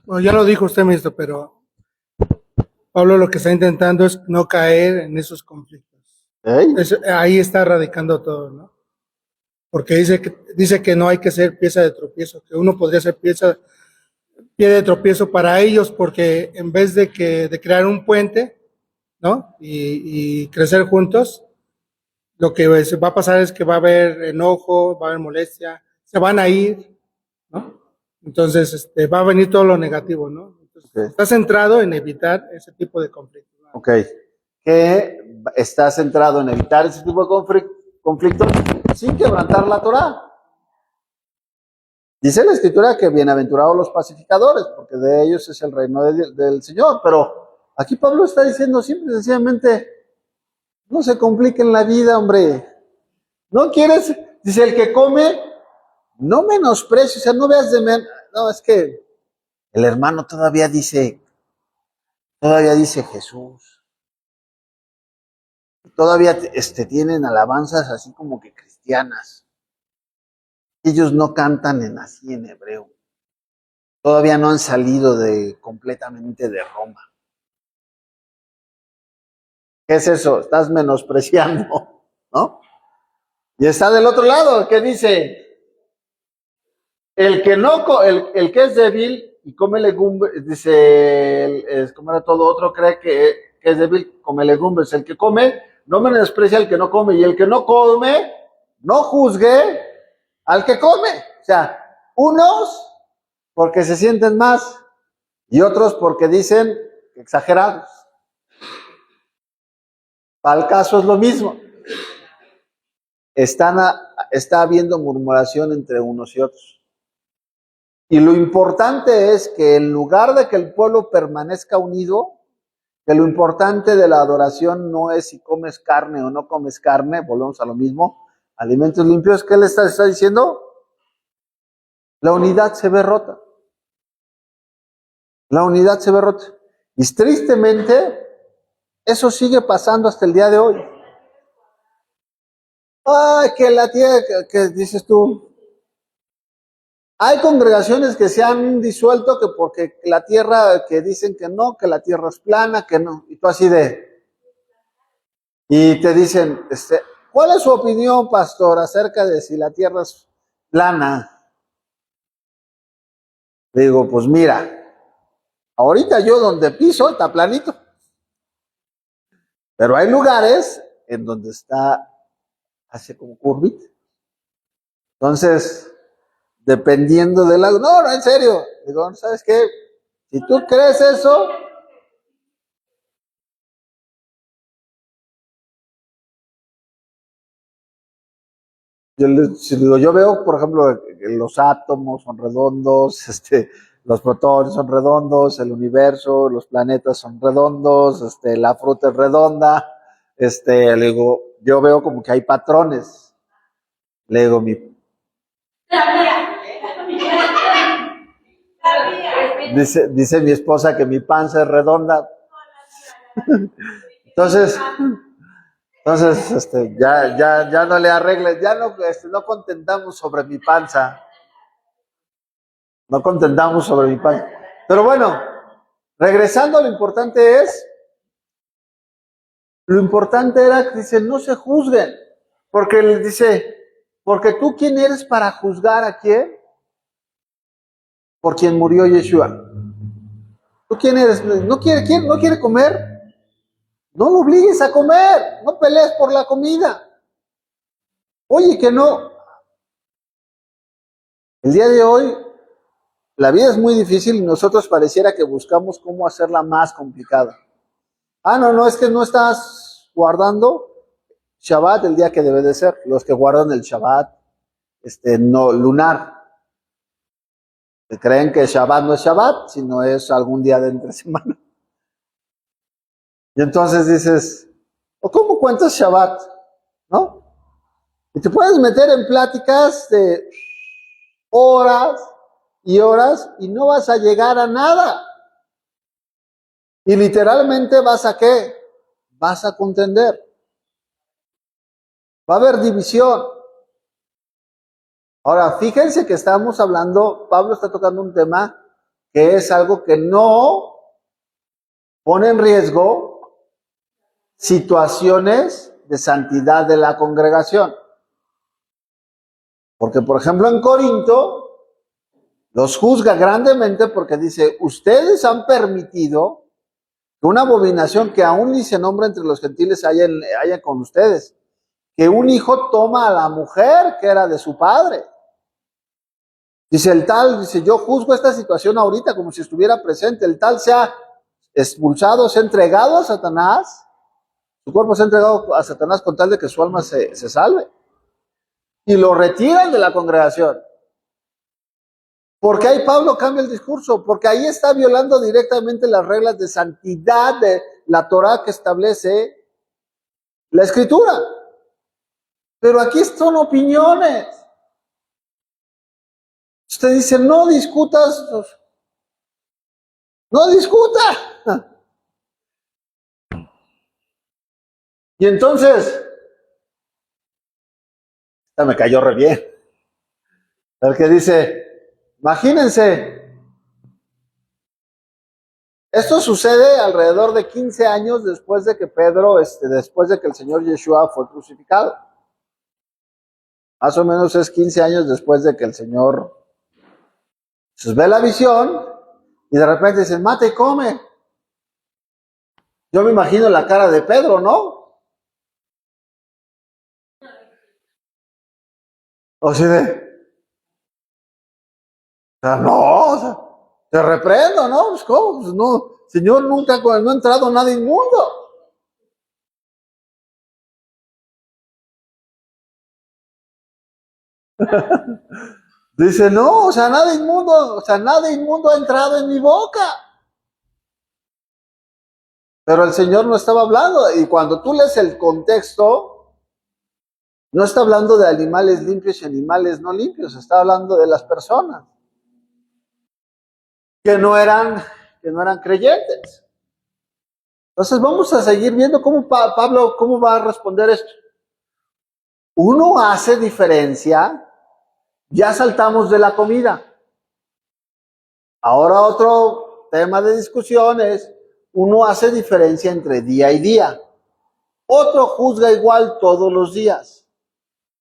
Bueno, ya lo dijo usted, ministro, pero Pablo lo que está intentando es no caer en esos conflictos. Ahí está radicando todo, ¿no? Porque dice que no hay que ser pieza de tropiezo, que uno podría ser pie de tropiezo para ellos, porque en vez de crear un puente, ¿no? Y crecer juntos, lo que va a pasar es que va a haber enojo, va a haber molestia, se van a ir, ¿no? Entonces, va a venir todo lo negativo, ¿no? Entonces, está centrado en evitar ese tipo de conflictos, ¿no? Ok. Que está centrado en evitar ese tipo de conflictos sin quebrantar la Torá. Dice la Escritura que bienaventurados los pacificadores, porque de ellos es el reino del Señor. Pero aquí Pablo está diciendo simple y sencillamente, no se compliquen la vida, hombre. No quieres, dice el que come, no menosprecies, o sea, no veas no, es que el hermano todavía dice Jesús. Todavía tienen alabanzas así como que cristianas. Ellos no cantan así en hebreo. Todavía no han salido completamente de Roma. ¿Qué es eso? Estás menospreciando, ¿no? Y está del otro lado, que dice, el que es débil y come legumbres, dice, como era todo otro, cree que es débil, come legumbres. El que come, no menosprecia al que no come, y el que no come, no juzgue al que come. O sea, unos porque se sienten más y otros porque dicen exagerados. Para el caso es lo mismo. Está habiendo murmuración entre unos y otros. Y lo importante es que en lugar de que el pueblo permanezca unido, que lo importante de la adoración no es si comes carne o no comes carne, volvemos a lo mismo, alimentos limpios, ¿qué le está diciendo? La unidad se ve rota. La unidad se ve rota. Y tristemente, eso sigue pasando hasta el día de hoy. Ay, que la tierra, que dices tú, hay congregaciones que se han disuelto que porque la tierra, que dicen que no, que la tierra es plana, que no. Y tú así y te dicen, ¿cuál es su opinión, pastor, acerca de si la tierra es plana? Le digo, pues mira, ahorita yo donde piso está planito. Pero hay lugares en donde hace como curvita. Entonces, dependiendo de no, en serio. Digo, ¿sabes qué? Si tú crees eso, yo veo, por ejemplo, que los átomos son redondos, los protones son redondos, el universo, los planetas son redondos, la fruta es redonda, le digo, yo veo como que hay patrones. Le digo, dice mi esposa que mi panza es redonda. Entonces, ya no le arregles, ya no contentamos sobre mi panza. No contentamos sobre mi panza. Pero bueno, regresando, lo importante era que dice, no se juzguen. Porque él dice, porque tú quién eres para juzgar a quién? Por quien murió Yeshua. ¿Tú quién eres? ¿No quiere comer? No lo obligues a comer, no pelees por la comida. Oye, que no. El día de hoy, la vida es muy difícil y nosotros pareciera que buscamos cómo hacerla más complicada. No, es que no estás guardando Shabbat el día que debe de ser. Los que guardan el Shabbat, no lunar. Que creen que Shabbat no es Shabbat, sino es algún día de entre semana. Y entonces dices, ¿o cómo cuentas Shabbat? ¿No? Y te puedes meter en pláticas de horas y horas y no vas a llegar a nada. Y literalmente vas a ¿qué? Vas a contender. Va a haber división. Ahora, fíjense que estamos hablando, Pablo está tocando un tema que es algo que no pone en riesgo situaciones de santidad de la congregación. Porque, por ejemplo, en Corinto los juzga grandemente porque dice, ustedes han permitido que una abominación que aún ni se nombra entre los gentiles haya con ustedes, que un hijo toma a la mujer que era de su padre. Dice el tal, dice, yo juzgo esta situación ahorita como si estuviera presente, el tal sea expulsado, sea entregado a Satanás, su cuerpo sea entregado a Satanás con tal de que su alma se salve. Y lo retiran de la congregación. Porque ahí Pablo cambia el discurso, porque ahí está violando directamente las reglas de santidad de la Torá que establece la Escritura. Pero aquí son opiniones. Usted dice, no discutas, no discuta. Y entonces, esta me cayó re bien. El que dice, imagínense, esto sucede alrededor de 15 años después de que después de que el Señor Yeshua fue crucificado. Más o menos es 15 años después de que el Señor ve la visión y de repente dice, mata y come. Yo me imagino la cara de Pedro, ¿no? O sea, no, o sea, te reprendo, ¿no? Pues, ¿cómo? Pues no, Señor, nunca no ha entrado nada inmundo. Dice, no, o sea, nada inmundo ha entrado en mi boca. Pero el Señor no estaba hablando, y cuando tú lees el contexto, no está hablando de animales limpios y animales no limpios, está hablando de las personas que no eran creyentes. Entonces vamos a seguir viendo cómo Pablo, cómo va a responder esto. Uno hace diferencia, ya saltamos de la comida. Ahora otro tema de discusión es, uno hace diferencia entre día y día. Otro juzga igual todos los días.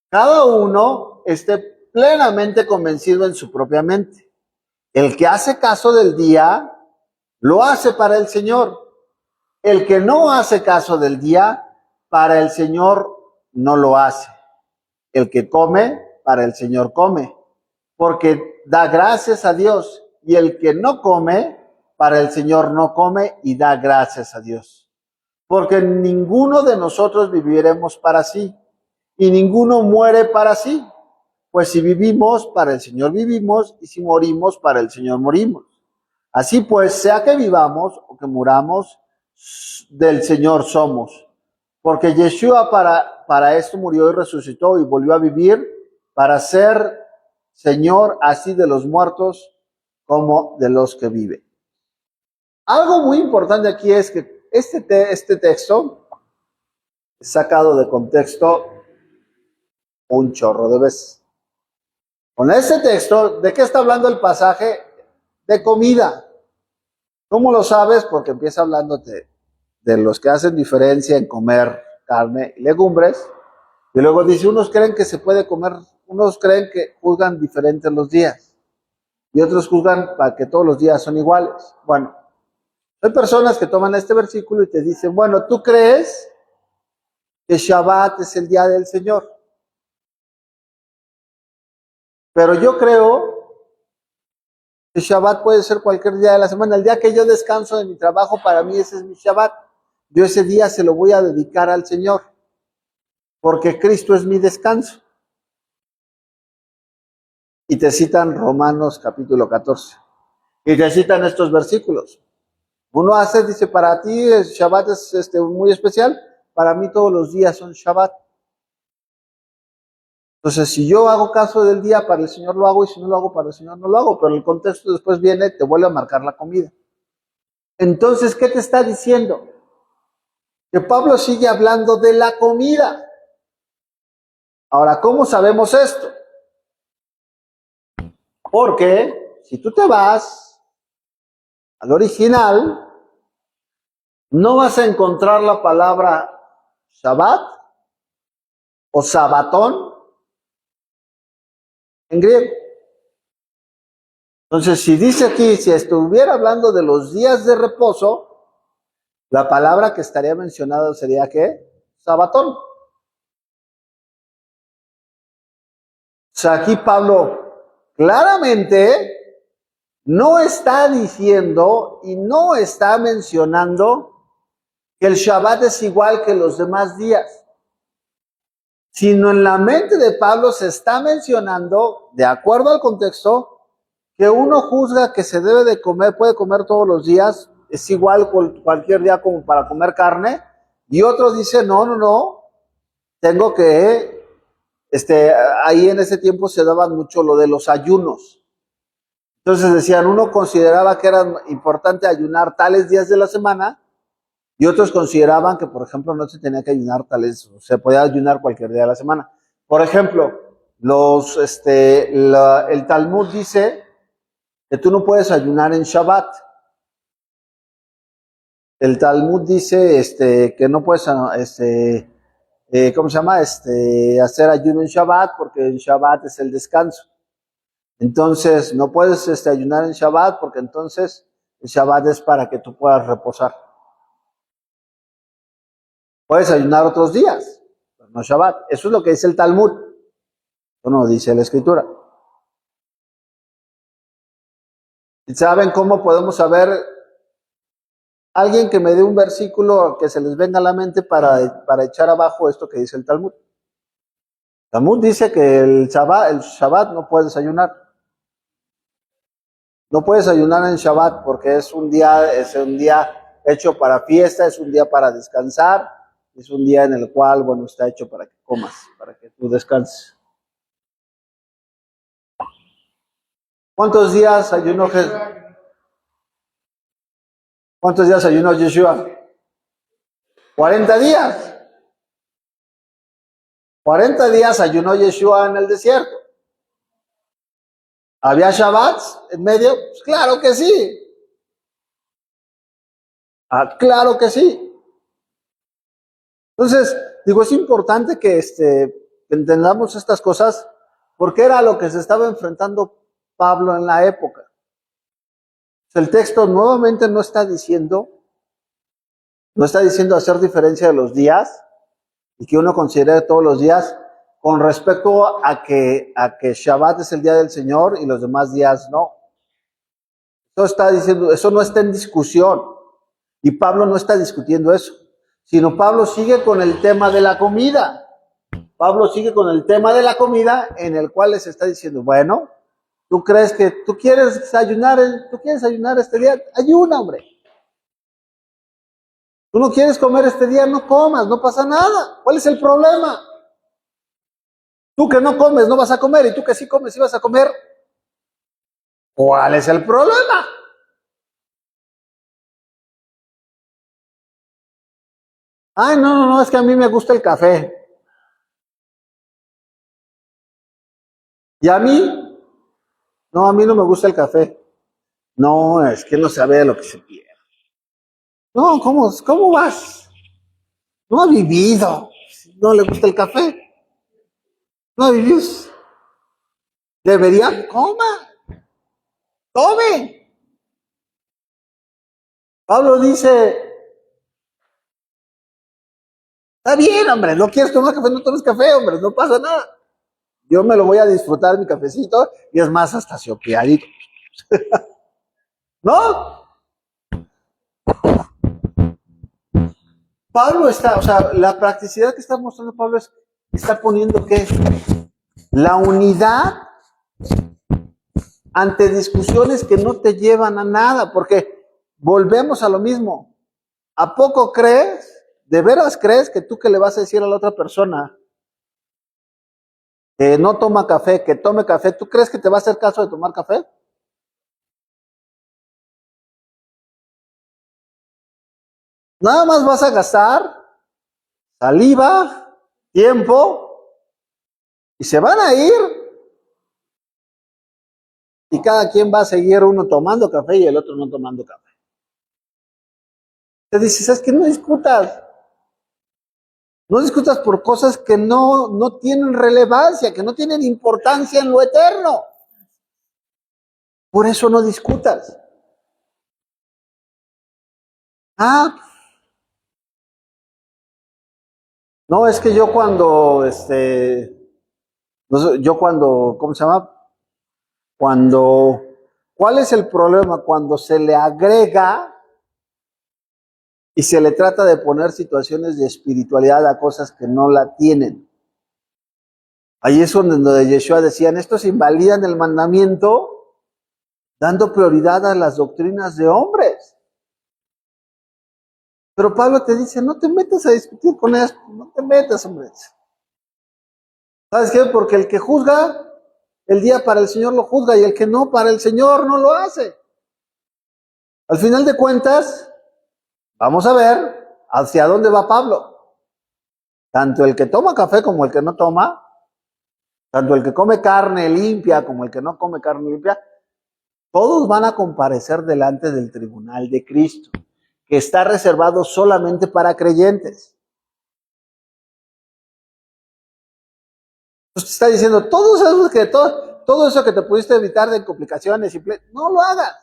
Cada uno esté plenamente convencido en su propia mente. El que hace caso del día, lo hace para el Señor. El que no hace caso del día, para el Señor no lo hace. El que come, para el Señor come, porque da gracias a Dios. Y el que no come, para el Señor no come y da gracias a Dios. Porque ninguno de nosotros viviremos para sí, y ninguno muere para sí. Pues si vivimos, para el Señor vivimos, y si morimos, para el Señor morimos. Así pues, sea que vivamos o que muramos, del Señor somos. Porque Yeshua para esto murió y resucitó y volvió a vivir para ser Señor así de los muertos como de los que viven. Algo muy importante aquí es que este texto es sacado de contexto un chorro de veces. Con este texto, ¿de qué está hablando el pasaje? De comida. ¿Cómo lo sabes? Porque empieza hablándote de los que hacen diferencia en comer carne y legumbres. Y luego dice, unos creen que se puede comer, unos creen que juzgan diferentes los días. Y otros juzgan para que todos los días son iguales. Bueno, hay personas que toman este versículo y te dicen, bueno, ¿tú crees que Shabbat es el día del Señor? Pero yo creo que Shabbat puede ser cualquier día de la semana. El día que yo descanso de mi trabajo, para mí ese es mi Shabbat. Yo ese día se lo voy a dedicar al Señor, porque Cristo es mi descanso. Y te citan Romanos capítulo 14. Y te citan estos versículos. Uno hace, dice, para ti el Shabbat es muy especial, para mí todos los días son Shabbat. Entonces, si yo hago caso del día, para el Señor lo hago, y si no lo hago, para el Señor no lo hago, pero el contexto después viene, te vuelve a marcar la comida. Entonces, ¿qué te está diciendo? Que Pablo sigue hablando de la comida. Ahora, ¿cómo sabemos esto? Porque si tú te vas al original, no vas a encontrar la palabra Shabbat o Sabatón en griego. Entonces, si dice aquí, si estuviera hablando de los días de reposo, la palabra que estaría mencionada sería ¿qué? Sabatón. O sea, aquí Pablo claramente no está diciendo y no está mencionando que el Shabbat es igual que los demás días, sino en la mente de Pablo se está mencionando, de acuerdo al contexto, que uno juzga que se debe de comer, puede comer todos los días, es igual cualquier día como para comer carne, y otro dice, no, tengo que, ahí en ese tiempo se daban mucho lo de los ayunos. Entonces decían, uno consideraba que era importante ayunar tales días de la semana, y otros consideraban que, por ejemplo, no se tenía que ayunar tales, se podía ayunar cualquier día de la semana. Por ejemplo, el Talmud dice que tú no puedes ayunar en Shabbat. El Talmud dice que no puedes, ¿cómo se llama? Hacer ayuno en Shabbat, porque en Shabbat es el descanso. Entonces, no puedes ayunar en Shabbat, porque entonces el Shabbat es para que tú puedas reposar. Puedes ayunar otros días, pero no Shabbat. Eso es lo que dice el Talmud. Eso no dice la Escritura. ¿Y saben cómo podemos saber? Alguien que me dé un versículo que se les venga a la mente para echar abajo esto que dice el Talmud. El Talmud dice que el Shabbat no puedes ayunar. No puedes ayunar en Shabbat porque es un día hecho para fiesta, es un día para descansar, es un día en el cual, bueno, está hecho para que comas, para que tú descanses. ¿Cuántos días ayunó Jesús? ¿Cuántos días ayunó Yeshua? 40 días. 40 días ayunó Yeshua en el desierto. ¿Había Shabbats en medio? Pues claro que sí. Claro que sí. Entonces, digo, es importante que entendamos estas cosas porque era lo que se estaba enfrentando Pablo en la época. El texto nuevamente no está diciendo hacer diferencia de los días y que uno considere todos los días con respecto a que Shabbat es el día del Señor y los demás días no. Eso está diciendo, eso no está en discusión y Pablo no está discutiendo eso, sino Pablo sigue con el tema de la comida. Pablo sigue con el tema de la comida en el cual les está diciendo, bueno, ¿tú crees que tú quieres ayunar este día? Ayuna, hombre. Tú no quieres comer este día, no comas, no pasa nada. ¿Cuál es el problema? Tú que no comes, no vas a comer, y tú que sí comes, sí vas a comer. ¿Cuál es el problema? Ay, no, es que a mí me gusta el café. ¿Y a mí? No, a mí no me gusta el café. No, es que no sabe lo que se pierde. No, ¿cómo vas? No ha vivido. No le gusta el café. No ha vivido. Debería, tome. Pablo dice, está bien, hombre, no quieres tomar café, no tomes café, hombre, no pasa nada. Yo me lo voy a disfrutar mi cafecito y es más, hasta siopeadito. ¿No? Pablo la practicidad que está mostrando Pablo está poniendo ¿qué? La unidad ante discusiones que no te llevan a nada, porque volvemos a lo mismo. ¿A poco crees, de veras crees que tú que le vas a decir a la otra persona que no toma café, que tome café, tú crees que te va a hacer caso de tomar café? Nada más vas a gastar saliva, tiempo, y se van a ir. Y cada quien va a seguir uno tomando café y el otro no tomando café. Te dices, es que no discutas. No discutas por cosas que no tienen relevancia, que no tienen importancia en lo eterno. Por eso no discutas. No, es que yo cuando, ¿cómo se llama? ¿Cuál es el problema? Cuando se le agrega y se le trata de poner situaciones de espiritualidad a cosas que no la tienen. Ahí es donde Yeshua decían, estos invalidan el mandamiento dando prioridad a las doctrinas de hombres. Pero Pablo te dice, no te metas a discutir con esto, no te metas, hombre. ¿Sabes qué? Porque el que juzga, el día para el Señor lo juzga, y el que no para el Señor no lo hace. Al final de cuentas, vamos a ver hacia dónde va Pablo. Tanto el que toma café como el que no toma, tanto el que come carne limpia como el que no come carne limpia, todos van a comparecer delante del tribunal de Cristo, que está reservado solamente para creyentes. Entonces te está diciendo, todo eso que te pudiste evitar de complicaciones, no lo hagas.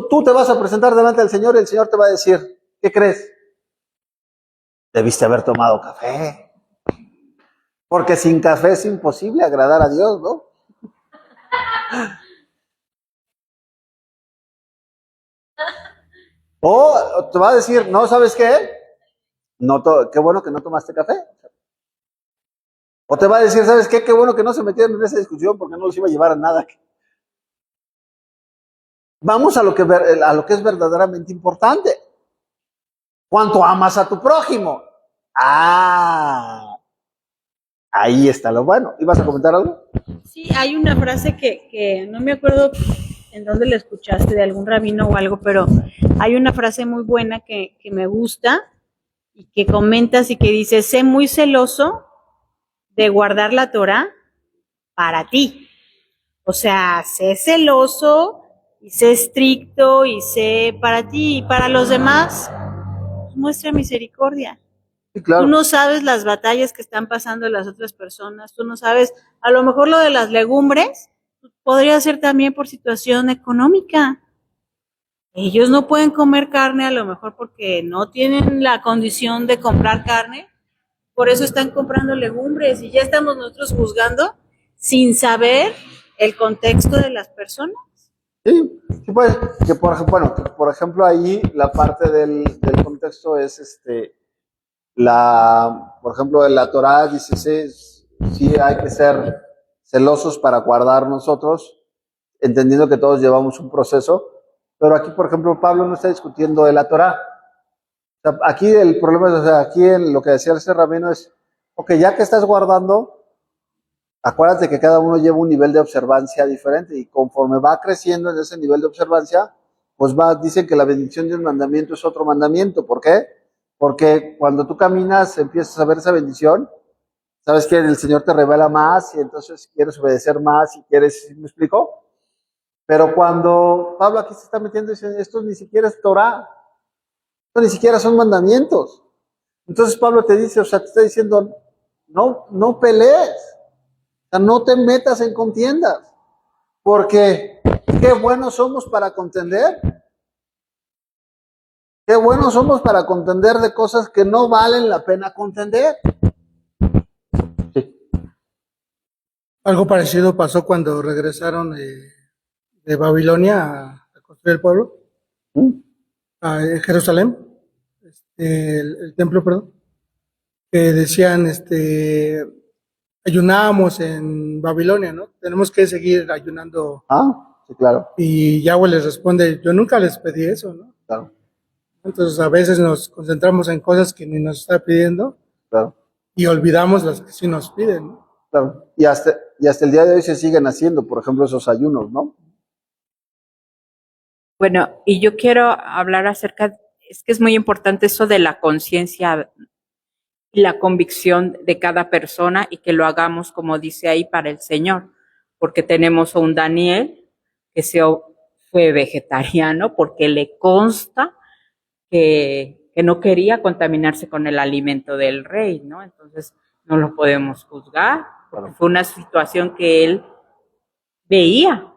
Tú te vas a presentar delante del Señor y el Señor te va a decir, ¿qué crees? Debiste haber tomado café. Porque sin café es imposible agradar a Dios, ¿no? O te va a decir, no, ¿sabes qué? Qué bueno que no tomaste café. O te va a decir, ¿sabes qué? Qué bueno que no se metieron en esa discusión porque no los iba a llevar a nada. Vamos a lo que es verdaderamente importante. ¿Cuánto amas a tu prójimo? Ahí está lo bueno. ¿Ibas a comentar algo? Sí, hay una frase que no me acuerdo en dónde la escuchaste, de algún rabino o algo, pero hay una frase muy buena que me gusta y que comentas y que dice, sé muy celoso de guardar la Torah para ti. O sea, sé celoso y sé estricto y sé para ti y para los demás, muestra misericordia. Sí, claro. Tú no sabes las batallas que están pasando las otras personas, tú no sabes, a lo mejor lo de las legumbres podría ser también por situación económica. Ellos no pueden comer carne a lo mejor porque no tienen la condición de comprar carne, por eso están comprando legumbres y ya estamos nosotros juzgando sin saber el contexto de las personas. Sí, pues, por ejemplo, ahí la parte del contexto es por ejemplo, en la Torá dice, sí hay que ser celosos para guardar nosotros, entendiendo que todos llevamos un proceso, pero aquí, por ejemplo, Pablo no está discutiendo de la Torá. O sea, aquí el problema es, aquí en lo que decía ese rabino es, ok, ya que estás guardando, acuérdate que cada uno lleva un nivel de observancia diferente y conforme va creciendo en ese nivel de observancia, pues dicen que la bendición de un mandamiento es otro mandamiento. ¿Por qué? Porque cuando tú caminas empiezas a ver esa bendición, sabes que el Señor te revela más y entonces quieres obedecer más y quieres, ¿me explico? Pero cuando Pablo aquí se está metiendo, dice, esto ni siquiera es Torah, esto ni siquiera son mandamientos. Entonces Pablo te dice, o sea, te está diciendo, no pelees. O sea, no te metas en contiendas, porque qué buenos somos para contender. Qué buenos somos para contender de cosas que no valen la pena contender. Sí. Algo parecido pasó cuando regresaron de Babilonia a construir el pueblo, a Jerusalén, el templo, perdón, que decían, ayunábamos en Babilonia, ¿no? Tenemos que seguir ayunando Sí, claro, Y Yahweh les responde, yo nunca les pedí eso, ¿no? claro, Entonces a veces nos concentramos en cosas que ni nos está pidiendo claro, y olvidamos las que sí nos piden, ¿no? claro. Y hasta el día de hoy se siguen haciendo, por ejemplo, esos ayunos, ¿no? Bueno, y yo quiero hablar acerca, es que es muy importante eso de la conciencia y la convicción de cada persona y que lo hagamos, como dice ahí, para el Señor, porque tenemos a un Daniel que fue vegetariano porque le consta que no quería contaminarse con el alimento del rey, ¿no? Entonces no lo podemos juzgar porque Claro, fue una situación que él veía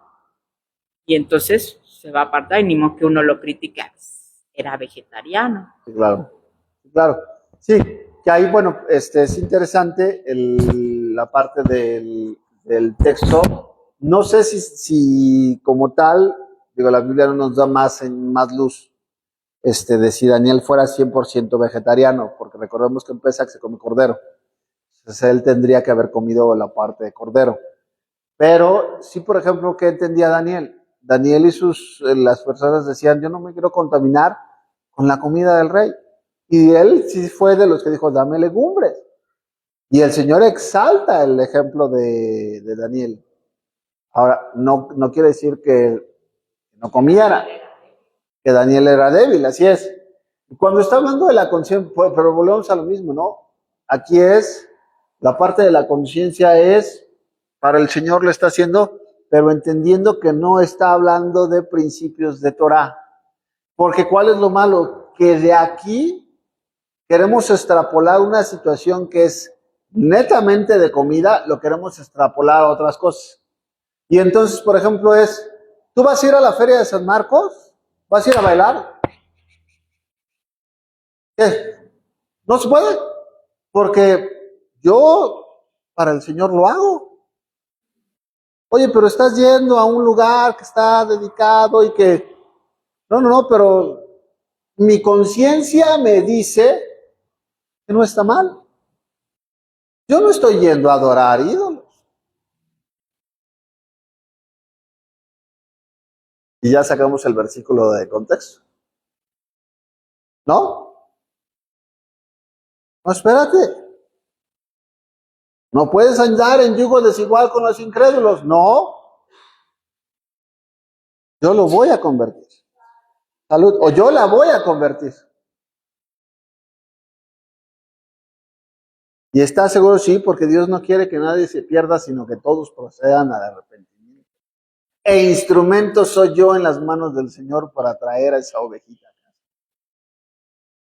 y entonces se va a apartar y ni modo que uno lo critique, era vegetariano. sí, claro, sí, claro. Sí, que ahí, bueno, es interesante la parte del texto. No sé si como tal, digo, la Biblia no nos da más luz, de si Daniel fuera 100% vegetariano, porque recordemos que en Pesach se come cordero. Entonces él tendría que haber comido la parte de cordero. Pero sí, por ejemplo, ¿qué entendía Daniel? Daniel y las personas decían, yo no me quiero contaminar con la comida del rey. Y él sí fue de los que dijo, dame legumbres. Y el Señor exalta el ejemplo de Daniel. Ahora, no quiere decir que no comiera, que Daniel era débil, así es. Y cuando está hablando de la conciencia, pero volvemos a lo mismo, ¿no? Aquí la parte de la conciencia para el Señor lo está haciendo, pero entendiendo que no está hablando de principios de Torah. Porque ¿cuál es lo malo? Que de aquí queremos extrapolar una situación que es netamente de comida, lo queremos extrapolar a otras cosas. Y entonces, por ejemplo, ¿tú vas a ir a la feria de San Marcos? ¿Vas a ir a bailar? ¿Qué? No se puede, porque yo para el Señor lo hago. Oye, pero estás yendo a un lugar que está dedicado y que... No, pero mi conciencia me dice que no está mal. Yo no estoy yendo a adorar ídolos. Y ya sacamos el versículo de contexto. ¿No? No, espérate. No puedes andar en yugo desigual con los incrédulos. No. Yo lo voy a convertir. Salud. O yo la voy a convertir. Y está seguro, sí, porque Dios no quiere que nadie se pierda, sino que todos procedan al arrepentimiento. E instrumento soy yo en las manos del Señor para traer a esa ovejita.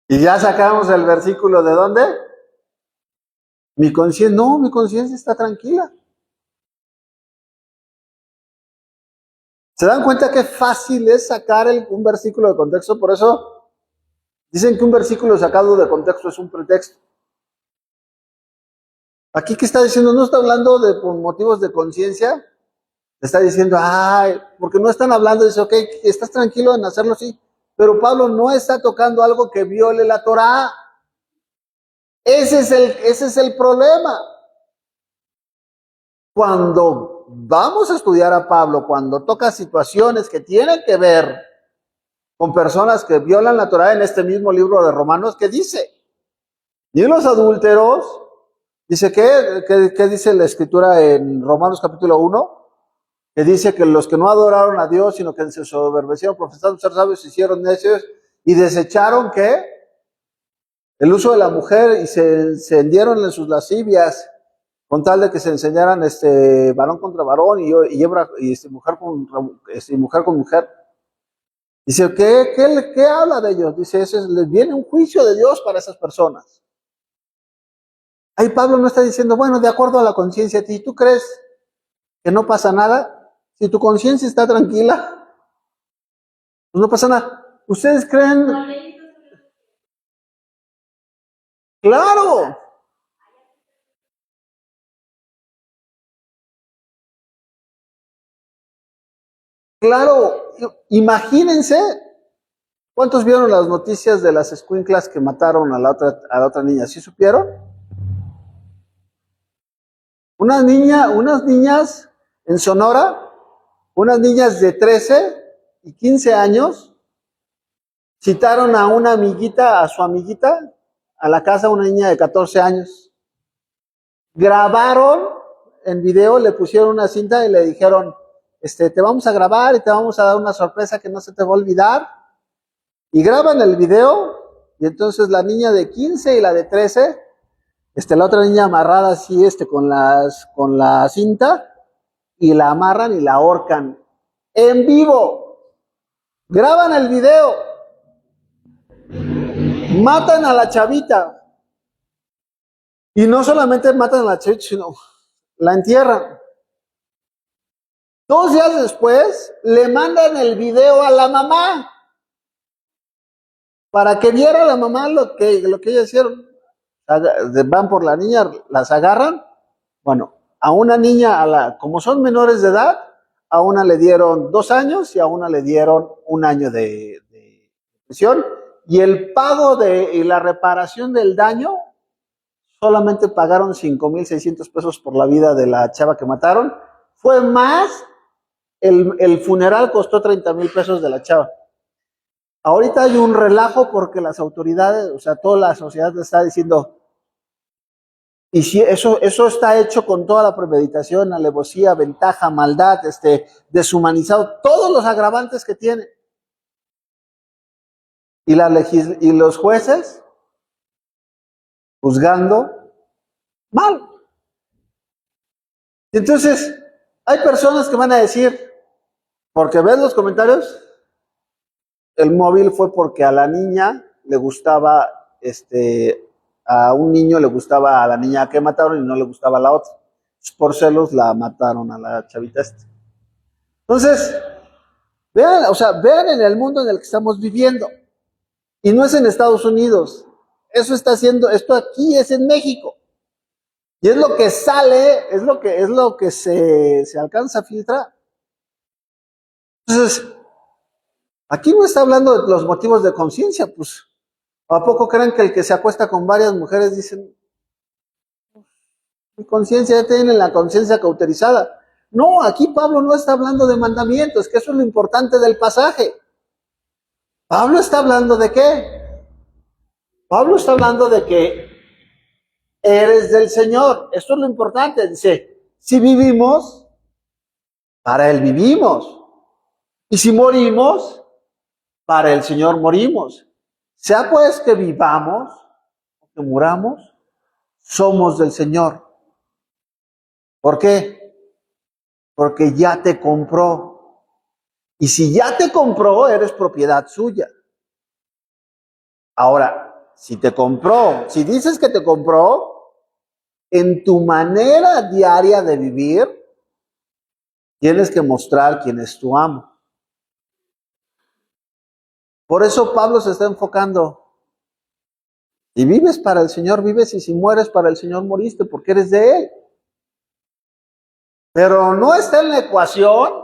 Y ya sacamos el versículo de ¿dónde? Mi conciencia está tranquila. ¿Se dan cuenta qué fácil es sacar un versículo de contexto? Por eso dicen que un versículo sacado de contexto es un pretexto. Aquí, ¿qué está diciendo? No está hablando de por motivos de conciencia. Está diciendo, ay, porque no están hablando, dice, ok, estás tranquilo en hacerlo así. Pero Pablo no está tocando algo que viole la Torá. Ese es el problema. Cuando vamos a estudiar a Pablo, cuando toca situaciones que tienen que ver con personas que violan la Torá en este mismo libro de Romanos, ¿qué dice? Y los adúlteros, dice, ¿qué dice la escritura en Romanos capítulo 1? Que dice que los que no adoraron a Dios, sino que se soberbecieron profesando ser sabios, se hicieron necios y desecharon ¿qué? El uso de la mujer y se encendieron en sus lascivias con tal de que se enseñaran varón contra varón y mujer con mujer. Dice, ¿qué habla de ellos? Dice, les viene un juicio de Dios para esas personas. Ahí Pablo no está diciendo, bueno, de acuerdo a la conciencia de ti, ¿tú crees que no pasa nada? Si tu conciencia está tranquila, pues no pasa nada. ¿Ustedes creen? Claro. Claro. Imagínense, ¿cuántos vieron las noticias de las escuinclas que mataron a la otra niña? ¿Sí supieron? Unas niñas en Sonora Unas niñas de 13 y 15 años citaron a una amiguita, a su amiguita, a la casa, una niña de 14 años. Grabaron en video, le pusieron una cinta y le dijeron, te vamos a grabar y te vamos a dar una sorpresa que no se te va a olvidar. Y graban el video, y entonces la niña de 15 y la de 13, la otra niña amarrada así, con la cinta, y la amarran y la ahorcan. En vivo. Graban el video. Matan a la chavita. Y no solamente matan a la chavita, sino la entierran. 2 días después, le mandan el video a la mamá. Para que viera la mamá lo que ellos hicieron. Van por la niña, las agarran. Bueno, a una niña, como son menores de edad, a una le dieron 2 años y a una le dieron 1 año de prisión. Y el pago y la reparación del daño, solamente pagaron 5,600 pesos por la vida de la chava que mataron. Fue más, el funeral costó 30,000 pesos de la chava. Ahorita hay un relajo porque las autoridades, o sea, toda la sociedad está diciendo, y si eso está hecho con toda la premeditación, alevosía, ventaja, maldad, deshumanizado, todos los agravantes que tiene. Y los jueces juzgando mal. Entonces, hay personas que van a decir, porque ven los comentarios, el móvil fue porque a la niña le gustaba, a un niño le gustaba a la niña que mataron y no le gustaba a la otra. Por celos la mataron a la chavita Entonces, vean en el mundo en el que estamos viviendo. Y no es en Estados Unidos. Esto aquí es en México. Y es lo que sale, es lo que se alcanza a filtrar. Entonces, aquí no está hablando de los motivos de conciencia, pues. ¿A poco creen que el que se acuesta con varias mujeres dicen, mi conciencia ya tiene la conciencia cauterizada? No, aquí Pablo no está hablando de mandamientos, que eso es lo importante del pasaje. Pablo está hablando de qué? Pablo está hablando de que eres del Señor. Esto es lo importante. Dice, si vivimos, para Él vivimos. Y si morimos, para el Señor morimos. Sea pues que vivamos o que muramos, somos del Señor. ¿Por qué? Porque ya te compró. Y si ya te compró, eres propiedad suya. Ahora, si te compró, si dices que te compró, en tu manera diaria de vivir, tienes que mostrar quién es tu amo. Por eso Pablo se está enfocando. Si vives para el Señor, vives, y si mueres para el Señor, moriste, porque eres de Él. Pero no está en la ecuación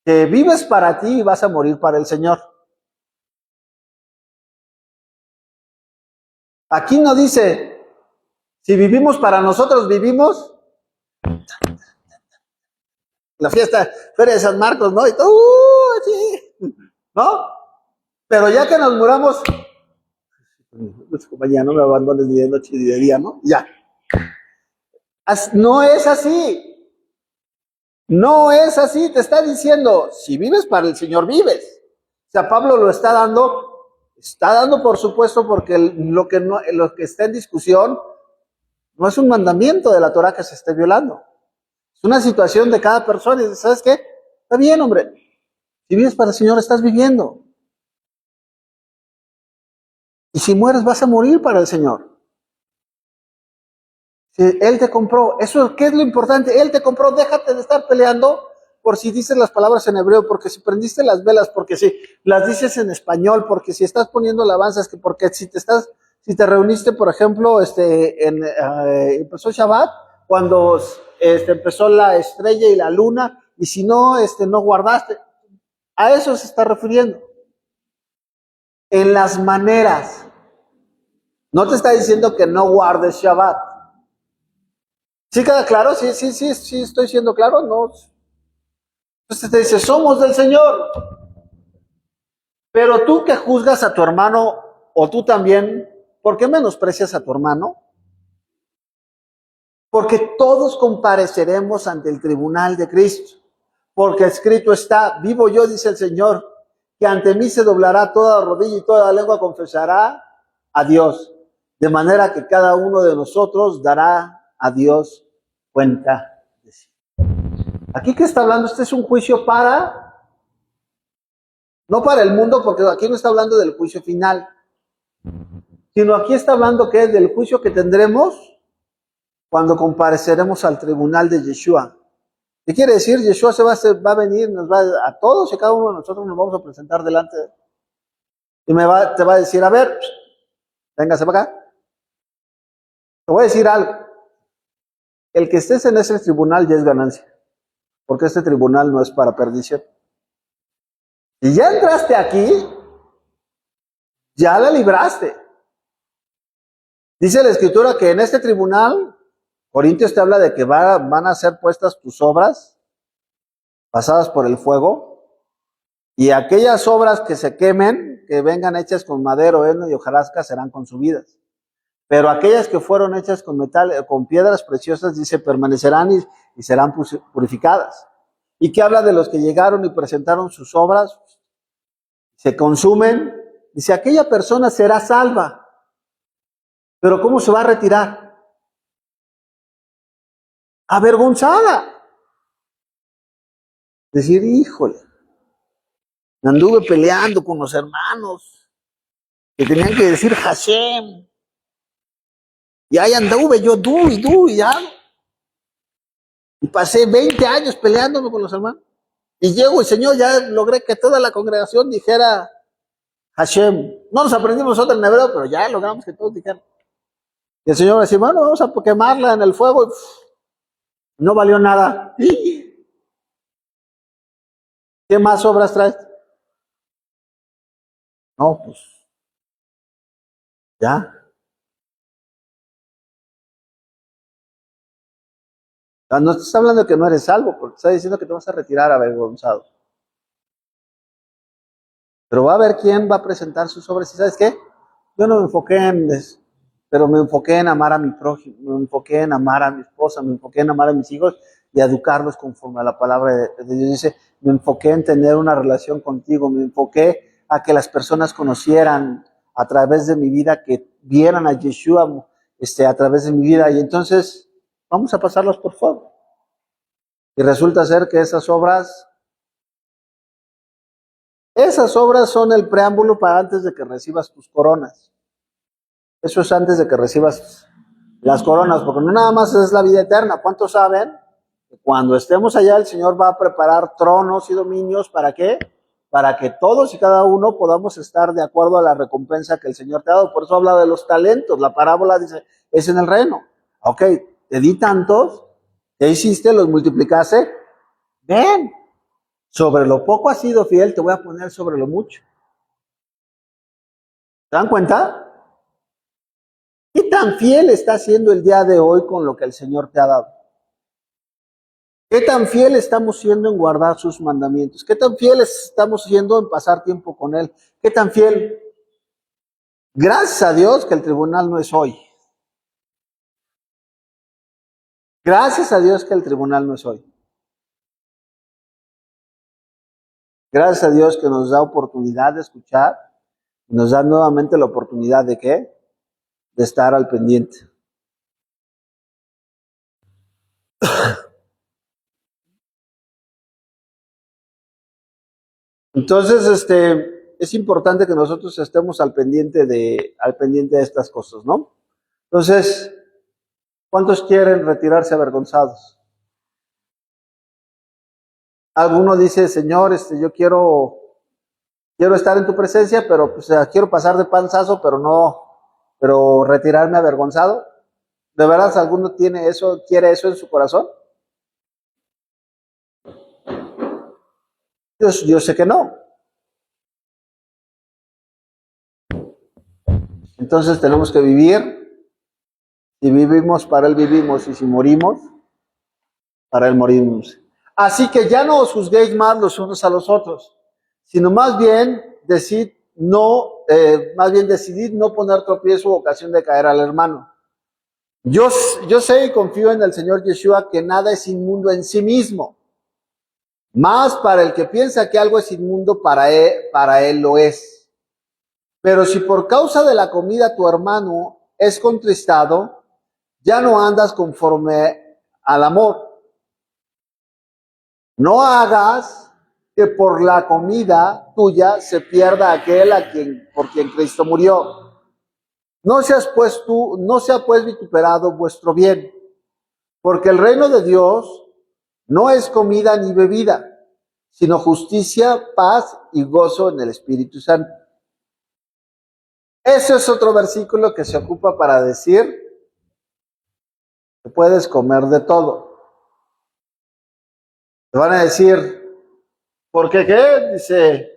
que vives para ti y vas a morir para el Señor. Aquí no dice, si vivimos para nosotros, vivimos. La fiesta, Feria de San Marcos, ¿no? Y todo, sí, ¿no? Pero ya que nos muramos, compañía, no me abandones ni de noche ni de día, ¿no? Ya. No es así. No es así. Te está diciendo, si vives para el Señor, vives. O sea, Pablo lo está dando por supuesto, porque lo que está en discusión no es un mandamiento de la Torah que se esté violando. Es una situación de cada persona. Y ¿sabes qué? Está bien, hombre. Si vives para el Señor, estás viviendo. Y si mueres, vas a morir para el Señor. Si Él te compró, eso, ¿qué es lo importante? Él te compró, déjate de estar peleando por si dices las palabras en hebreo, porque si prendiste las velas, porque si las dices en español, porque si estás poniendo alabanzas, que porque si te reuniste, por ejemplo, empezó Shabbat, cuando empezó la estrella y la luna, y si no, no guardaste. A eso se está refiriendo. En las maneras. No te está diciendo que no guardes Shabbat. ¿Sí queda claro? Sí, estoy siendo claro. No. Entonces te dice, somos del Señor. Pero tú que juzgas a tu hermano, o tú también, ¿por qué menosprecias a tu hermano? Porque todos compareceremos ante el tribunal de Cristo. Porque escrito está, vivo yo, dice el Señor, que ante mí se doblará toda rodilla y toda lengua confesará a Dios. De manera que cada uno de nosotros dará a Dios cuenta de sí. Aquí que está hablando, este es un juicio no para el mundo, porque aquí no está hablando del juicio final, sino aquí está hablando que es del juicio que tendremos cuando compareceremos al tribunal de Yeshua. ¿Qué quiere decir? Yeshua va a venir, nos va a todos y cada uno de nosotros nos vamos a presentar delante de él. Y te va a decir, a ver, véngase para acá. Te voy a decir algo. El que estés en ese tribunal ya es ganancia, porque este tribunal no es para perdición. Si ya entraste aquí, ya la libraste. Dice la Escritura que en este tribunal, Corintios te habla de que van a ser puestas tus obras, pasadas por el fuego, y aquellas obras que se quemen, que vengan hechas con madero, heno y hojarasca, serán consumidas. Pero aquellas que fueron hechas con metal, con piedras preciosas, dice, permanecerán y serán purificadas. ¿Y qué habla de los que llegaron y presentaron sus obras? Se consumen. Dice, aquella persona será salva. Pero ¿cómo se va a retirar? Avergonzada. Decir, híjole, me anduve peleando con los hermanos que tenían que decir Hashem. Y ahí anduve yo, ya. Y pasé 20 años peleándome con los hermanos. Y llego y Señor, ya logré que toda la congregación dijera Hashem. No nos aprendimos nosotros en hebreo, pero ya logramos que todos dijeran. Y el Señor va a decir, bueno, vamos a quemarla en el fuego. Y no valió nada. ¿Qué más obras traes? No, pues ya. No te está hablando de que no eres salvo, porque te está diciendo que te vas a retirar avergonzado. Pero va a haber quién va a presentar sus obras. ¿Y sabes qué? Yo no me enfoqué pero me enfoqué en amar a mi prójimo, me enfoqué en amar a mi esposa, me enfoqué en amar a mis hijos y educarlos conforme a la palabra de Dios. Dice, me enfoqué en tener una relación contigo, me enfoqué a que las personas conocieran a través de mi vida, que vieran a Yeshua a través de mi vida. Y entonces vamos a pasarlos por fuego. Y resulta ser que esas obras son el preámbulo para antes de que recibas tus coronas. Eso es antes de que recibas las coronas, porque no nada más es la vida eterna. ¿Cuántos saben que cuando estemos allá el Señor va a preparar tronos y dominios? ¿Para qué? Para que todos y cada uno podamos estar de acuerdo a la recompensa que el Señor te ha dado. Por eso habla de los talentos. La parábola dice, es en el reino. Ok, te di tantos, ¿qué hiciste? ¿Los multiplicaste? Ven, sobre lo poco has sido fiel, te voy a poner sobre lo mucho. ¿Se dan cuenta? ¿Qué tan fiel estás siendo el día de hoy con lo que el Señor te ha dado? ¿Qué tan fiel estamos siendo en guardar sus mandamientos? ¿Qué tan fieles estamos siendo en pasar tiempo con Él? ¿Qué tan fiel? Gracias a Dios que el tribunal no es hoy. Gracias a Dios que el tribunal no es hoy. Gracias a Dios que nos da oportunidad de escuchar, y nos da nuevamente la oportunidad de ¿qué? De estar al pendiente. Entonces, es importante que nosotros estemos al pendiente de estas cosas, ¿no? Entonces, ¿cuántos quieren retirarse avergonzados? Alguno dice, Señor, yo quiero estar en tu presencia, pero pues, quiero pasar de panzazo, pero retirarme avergonzado. ¿De verdad alguno quiere eso en su corazón? Yo sé que no. Entonces tenemos que vivir. Si vivimos, para Él vivimos. Y si morimos, para Él morimos. Así que ya no os juzguéis más los unos a los otros, sino más bien decidid no poner tropiezo u ocasión de caer al hermano. Yo sé y confío en el Señor Yeshua que nada es inmundo en sí mismo. Más para el que piensa que algo es inmundo, para él lo es. Pero si por causa de la comida tu hermano es contristado, ya no andas conforme al amor. No hagas que por la comida tuya se pierda aquel por quien Cristo murió. No sea pues vituperado vuestro bien, porque el reino de Dios no es comida ni bebida, sino justicia, paz y gozo en el Espíritu Santo. Ese es otro versículo que se ocupa para decir que puedes comer de todo. Te van a decir, ¿por qué qué? Dice,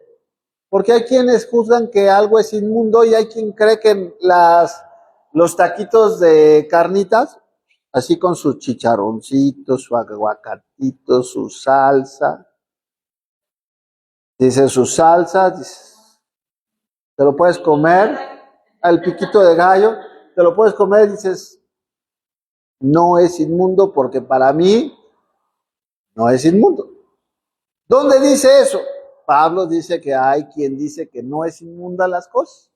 porque hay quienes juzgan que algo es inmundo y hay quien cree que los taquitos de carnitas, así con sus chicharroncitos, su aguacatito, su salsa, dice su salsa, dice, te lo puedes comer, al piquito de gallo, te lo puedes comer, dices, no es inmundo porque para mí no es inmundo. ¿Dónde dice eso? Pablo dice que hay quien dice que no es inmunda las cosas.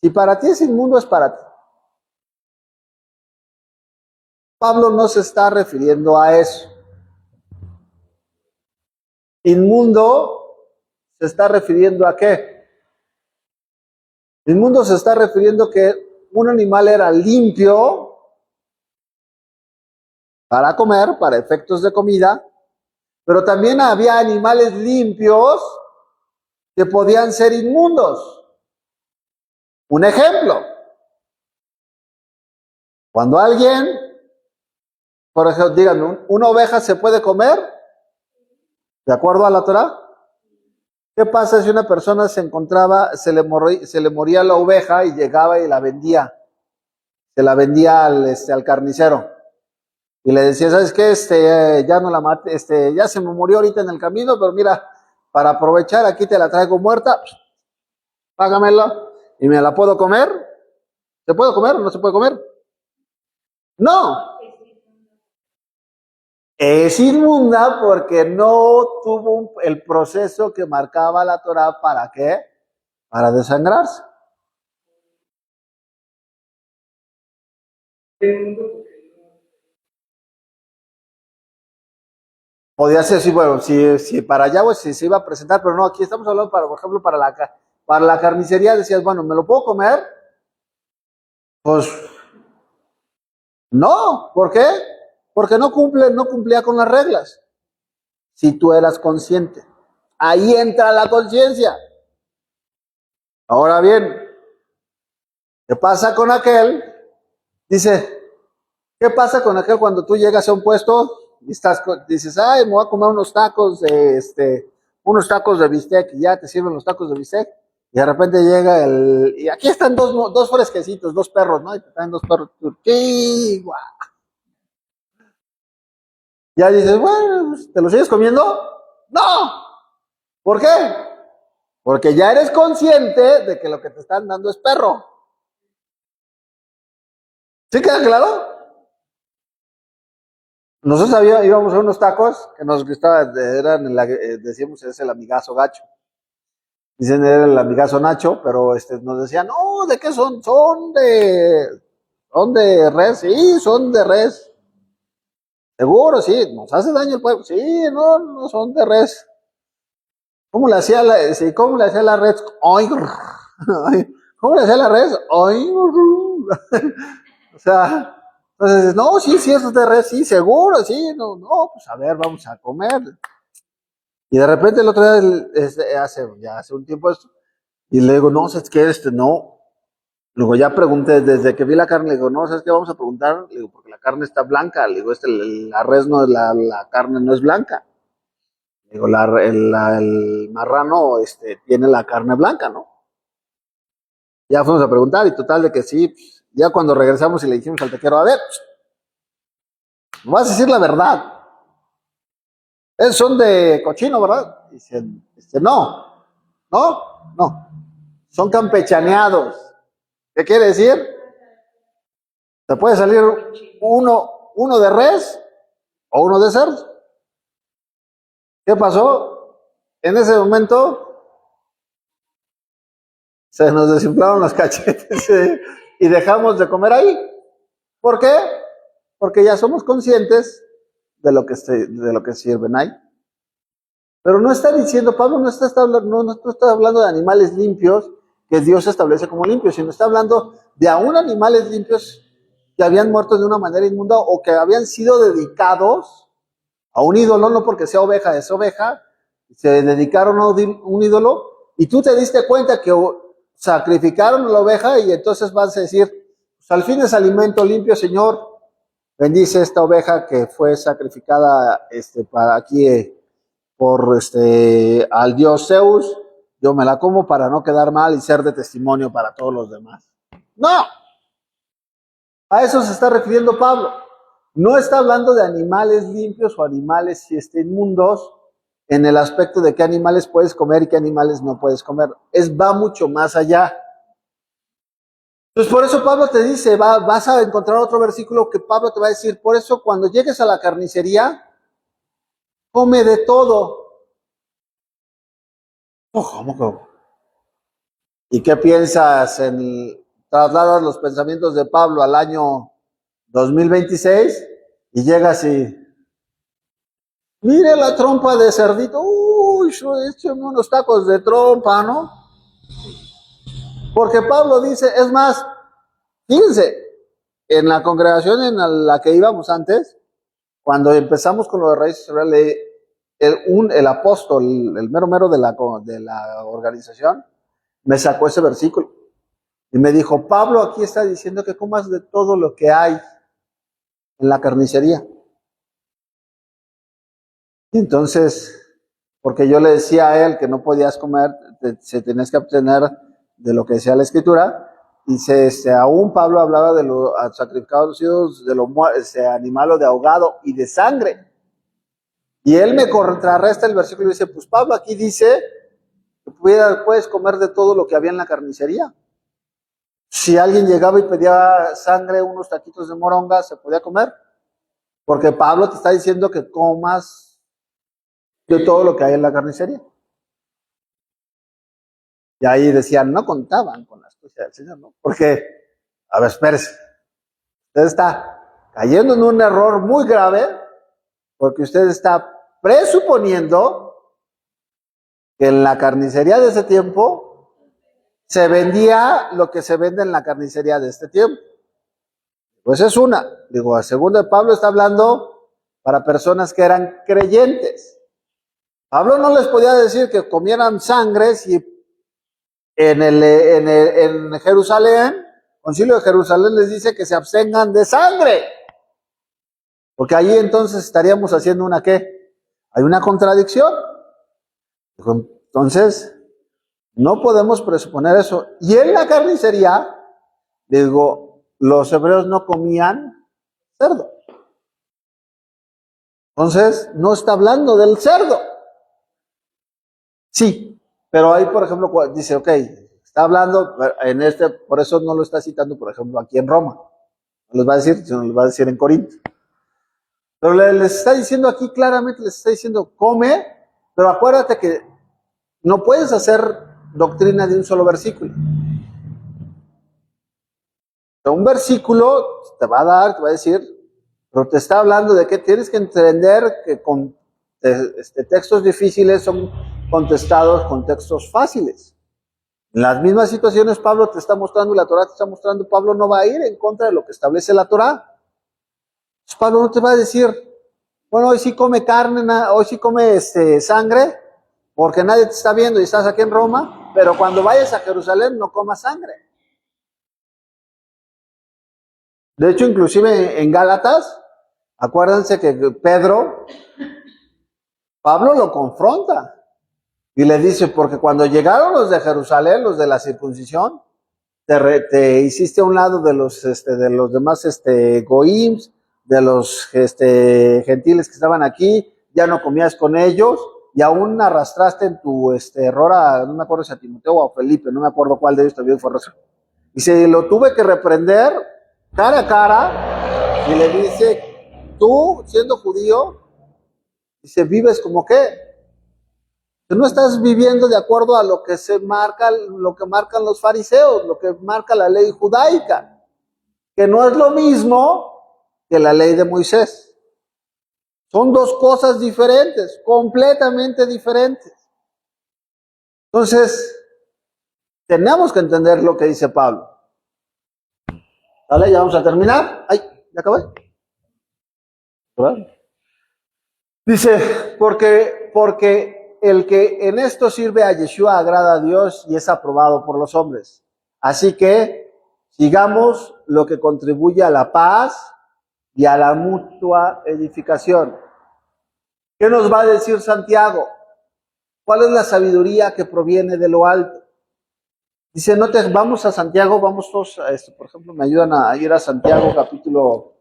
Si para ti es inmundo, es para ti. Pablo no se está refiriendo a eso. Inmundo se está refiriendo a qué? Inmundo se está refiriendo que un animal era limpio para comer, para efectos de comida, pero también había animales limpios que podían ser inmundos. Un ejemplo, cuando alguien, por ejemplo, díganme, ¿una oveja se puede comer? ¿De acuerdo a la Torá? ¿Qué pasa si una persona se le moría la oveja y llegaba y la vendía? Se la vendía al carnicero. Y le decía, ¿sabes qué? Ya no la maté, ya se me murió ahorita en el camino, pero mira, para aprovechar, aquí te la traigo muerta, págamela y me la puedo comer. ¿Se puede comer o no se puede comer? No. Es inmunda porque no tuvo el proceso que marcaba la Torá. ¿Para qué? Para desangrarse. Podía ser, sí, bueno, si para allá, pues si se iba a presentar, pero no, aquí estamos hablando, por ejemplo, para la carnicería, decías, bueno, ¿me lo puedo comer? Pues, no, ¿por qué? Porque no cumplía con las reglas. Si tú eras consciente. Ahí entra la conciencia. Ahora bien, ¿qué pasa con aquel? Dice, ¿qué pasa con aquel cuando tú llegas a un puesto y dices, ay, me voy a comer unos tacos de bistec, y ya te sirven los tacos de bistec, y de repente llega y aquí están dos fresquecitos, dos perros, ¿no? Y te traen dos perros, ¡qué guau! Ya dices, bueno, ¿te los sigues comiendo? ¡No! ¿Por qué? Porque ya eres consciente de que lo que te están dando es perro. ¿Sí queda claro? Nosotros íbamos a unos tacos que nos gustaban, decíamos, es el amigazo gacho. Dicen era el amigazo Nacho, pero nos decían, no, ¿de qué son? Son de res, sí, son de res. Seguro, sí, nos hace daño el pueblo. Sí, no son de res. ¿Cómo le hacía la res? ¿Cómo le hacía la res? O sea, entonces, no, sí, eso es de res, sí, seguro, sí, no, pues a ver, vamos a comer. Y de repente el otro día, hace un tiempo esto, y le digo, no, ¿sabes qué? No. Luego ya pregunté, desde que vi la carne, le digo, no, ¿sabes qué? Vamos a preguntar, le digo, porque la carne está blanca, le digo, la res no es, la carne no es blanca. Le digo, el marrano, tiene la carne blanca, ¿no? Ya fuimos a preguntar, y total de que sí, pues, ya cuando regresamos y le dijimos al taquero, a ver, vas a decir la verdad. Esos son de cochino, ¿verdad? Dicen, no, son campechaneados. ¿Qué quiere decir? Se puede salir uno de res o uno de cerdo. ¿Qué pasó? En ese momento se nos desinflaron los cachetes y dejamos de comer ahí. ¿Por qué? Porque ya somos conscientes de lo que sirven ahí. Pero no está diciendo, Pablo no está hablando de animales limpios que Dios establece como limpios, sino está hablando de aún animales limpios que habían muerto de una manera inmunda o que habían sido dedicados a un ídolo, no porque sea oveja, es oveja, se dedicaron a un ídolo, y tú te diste cuenta que sacrificaron la oveja, y entonces vas a decir, pues al fin es alimento limpio, Señor, bendice esta oveja que fue sacrificada para aquí por al dios Zeus, yo me la como para no quedar mal y ser de testimonio para todos los demás. No, a eso se está refiriendo Pablo. No está hablando de animales limpios o animales inmundos en el aspecto de qué animales puedes comer y qué animales no puedes comer. Va mucho más allá. Entonces por eso Pablo te dice, vas a encontrar otro versículo que Pablo te va a decir, por eso cuando llegues a la carnicería, come de todo. ¿Cómo? ¿Y qué piensas? Trasladas los pensamientos de Pablo al año 2026 y llegas y mire la trompa de cerdito, uy, écheme unos tacos de trompa, ¿no? Porque Pablo dice, es más, fíjense, en la congregación en la que íbamos antes, cuando empezamos con lo de Raíces Israel, el apóstol, el mero de la organización, me sacó ese versículo y me dijo, Pablo aquí está diciendo que comas de todo lo que hay en la carnicería. Y entonces, porque yo le decía a él que no podías comer, se tenías que abstener de lo que decía la Escritura, y aún Pablo hablaba de lo sacrificado a los ídolos, de lo animal o de ahogado y de sangre. Y él me contrarresta el versículo y dice, pues Pablo aquí dice que puedes comer de todo lo que había en la carnicería. Si alguien llegaba y pedía sangre, unos taquitos de moronga, se podía comer. Porque Pablo te está diciendo que comas de todo lo que hay en la carnicería. Y ahí decían, no contaban con la astucia del Señor, ¿no? Porque, a ver, espérese, usted está cayendo en un error muy grave, porque usted está presuponiendo que en la carnicería de ese tiempo se vendía lo que se vende en la carnicería de este tiempo. Pues es una. Digo, a segundo de Pablo está hablando para personas que eran creyentes. Pablo no les podía decir que comieran sangre si en Jerusalén, Concilio de Jerusalén les dice que se abstengan de sangre. Porque allí entonces estaríamos haciendo una ¿qué? Hay una contradicción. Entonces, no podemos presuponer eso. Y en la carnicería, digo, los hebreos no comían cerdo. Entonces, no está hablando del cerdo. Sí, pero ahí, por ejemplo, dice, ok, está hablando por eso no lo está citando, por ejemplo, aquí en Roma. No les va a decir, sino les va a decir en Corinto. Pero les está diciendo aquí claramente, les está diciendo, come, pero acuérdate que no puedes hacer doctrina de un solo versículo. Un versículo te va a decir, pero te está hablando de que tienes que entender que con textos difíciles son contestados con textos fáciles. En las mismas situaciones Pablo te está mostrando, la Torah te está mostrando, Pablo no va a ir en contra de lo que establece la Torah. Entonces, Pablo no te va a decir, bueno, hoy sí come carne, hoy sí come sangre, porque nadie te está viendo y estás aquí en Roma, pero cuando vayas a Jerusalén no comas sangre. De hecho, inclusive en Gálatas, acuérdense que Pablo lo confronta y le dice, porque cuando llegaron los de Jerusalén, los de la circuncisión, te hiciste a un lado de los demás goims, de los gentiles que estaban aquí, ya no comías con ellos y aún arrastraste en tu error no me acuerdo si a Timoteo o a Felipe, no me acuerdo cuál de ellos también fue razón. Dice, lo tuve que reprender cara a cara y le dice, tú siendo judío, dice, vives como qué. Tú no estás viviendo de acuerdo a lo que se marca, lo que marcan los fariseos, lo que marca la ley judaica, que no es lo mismo que la ley de Moisés. Son dos cosas diferentes, completamente diferentes. Entonces, tenemos que entender lo que dice Pablo. ¿Vale? Ya vamos a terminar. Ay, ¿ya acabé? ¿Vale? Dice, porque el que en esto sirve a Yeshua agrada a Dios y es aprobado por los hombres. Así que sigamos lo que contribuye a la paz y a la mutua edificación. ¿Qué nos va a decir Santiago? ¿Cuál es la sabiduría que proviene de lo alto? Dice, vamos a Santiago, vamos todos, por ejemplo, me ayudan a ir a Santiago, capítulo,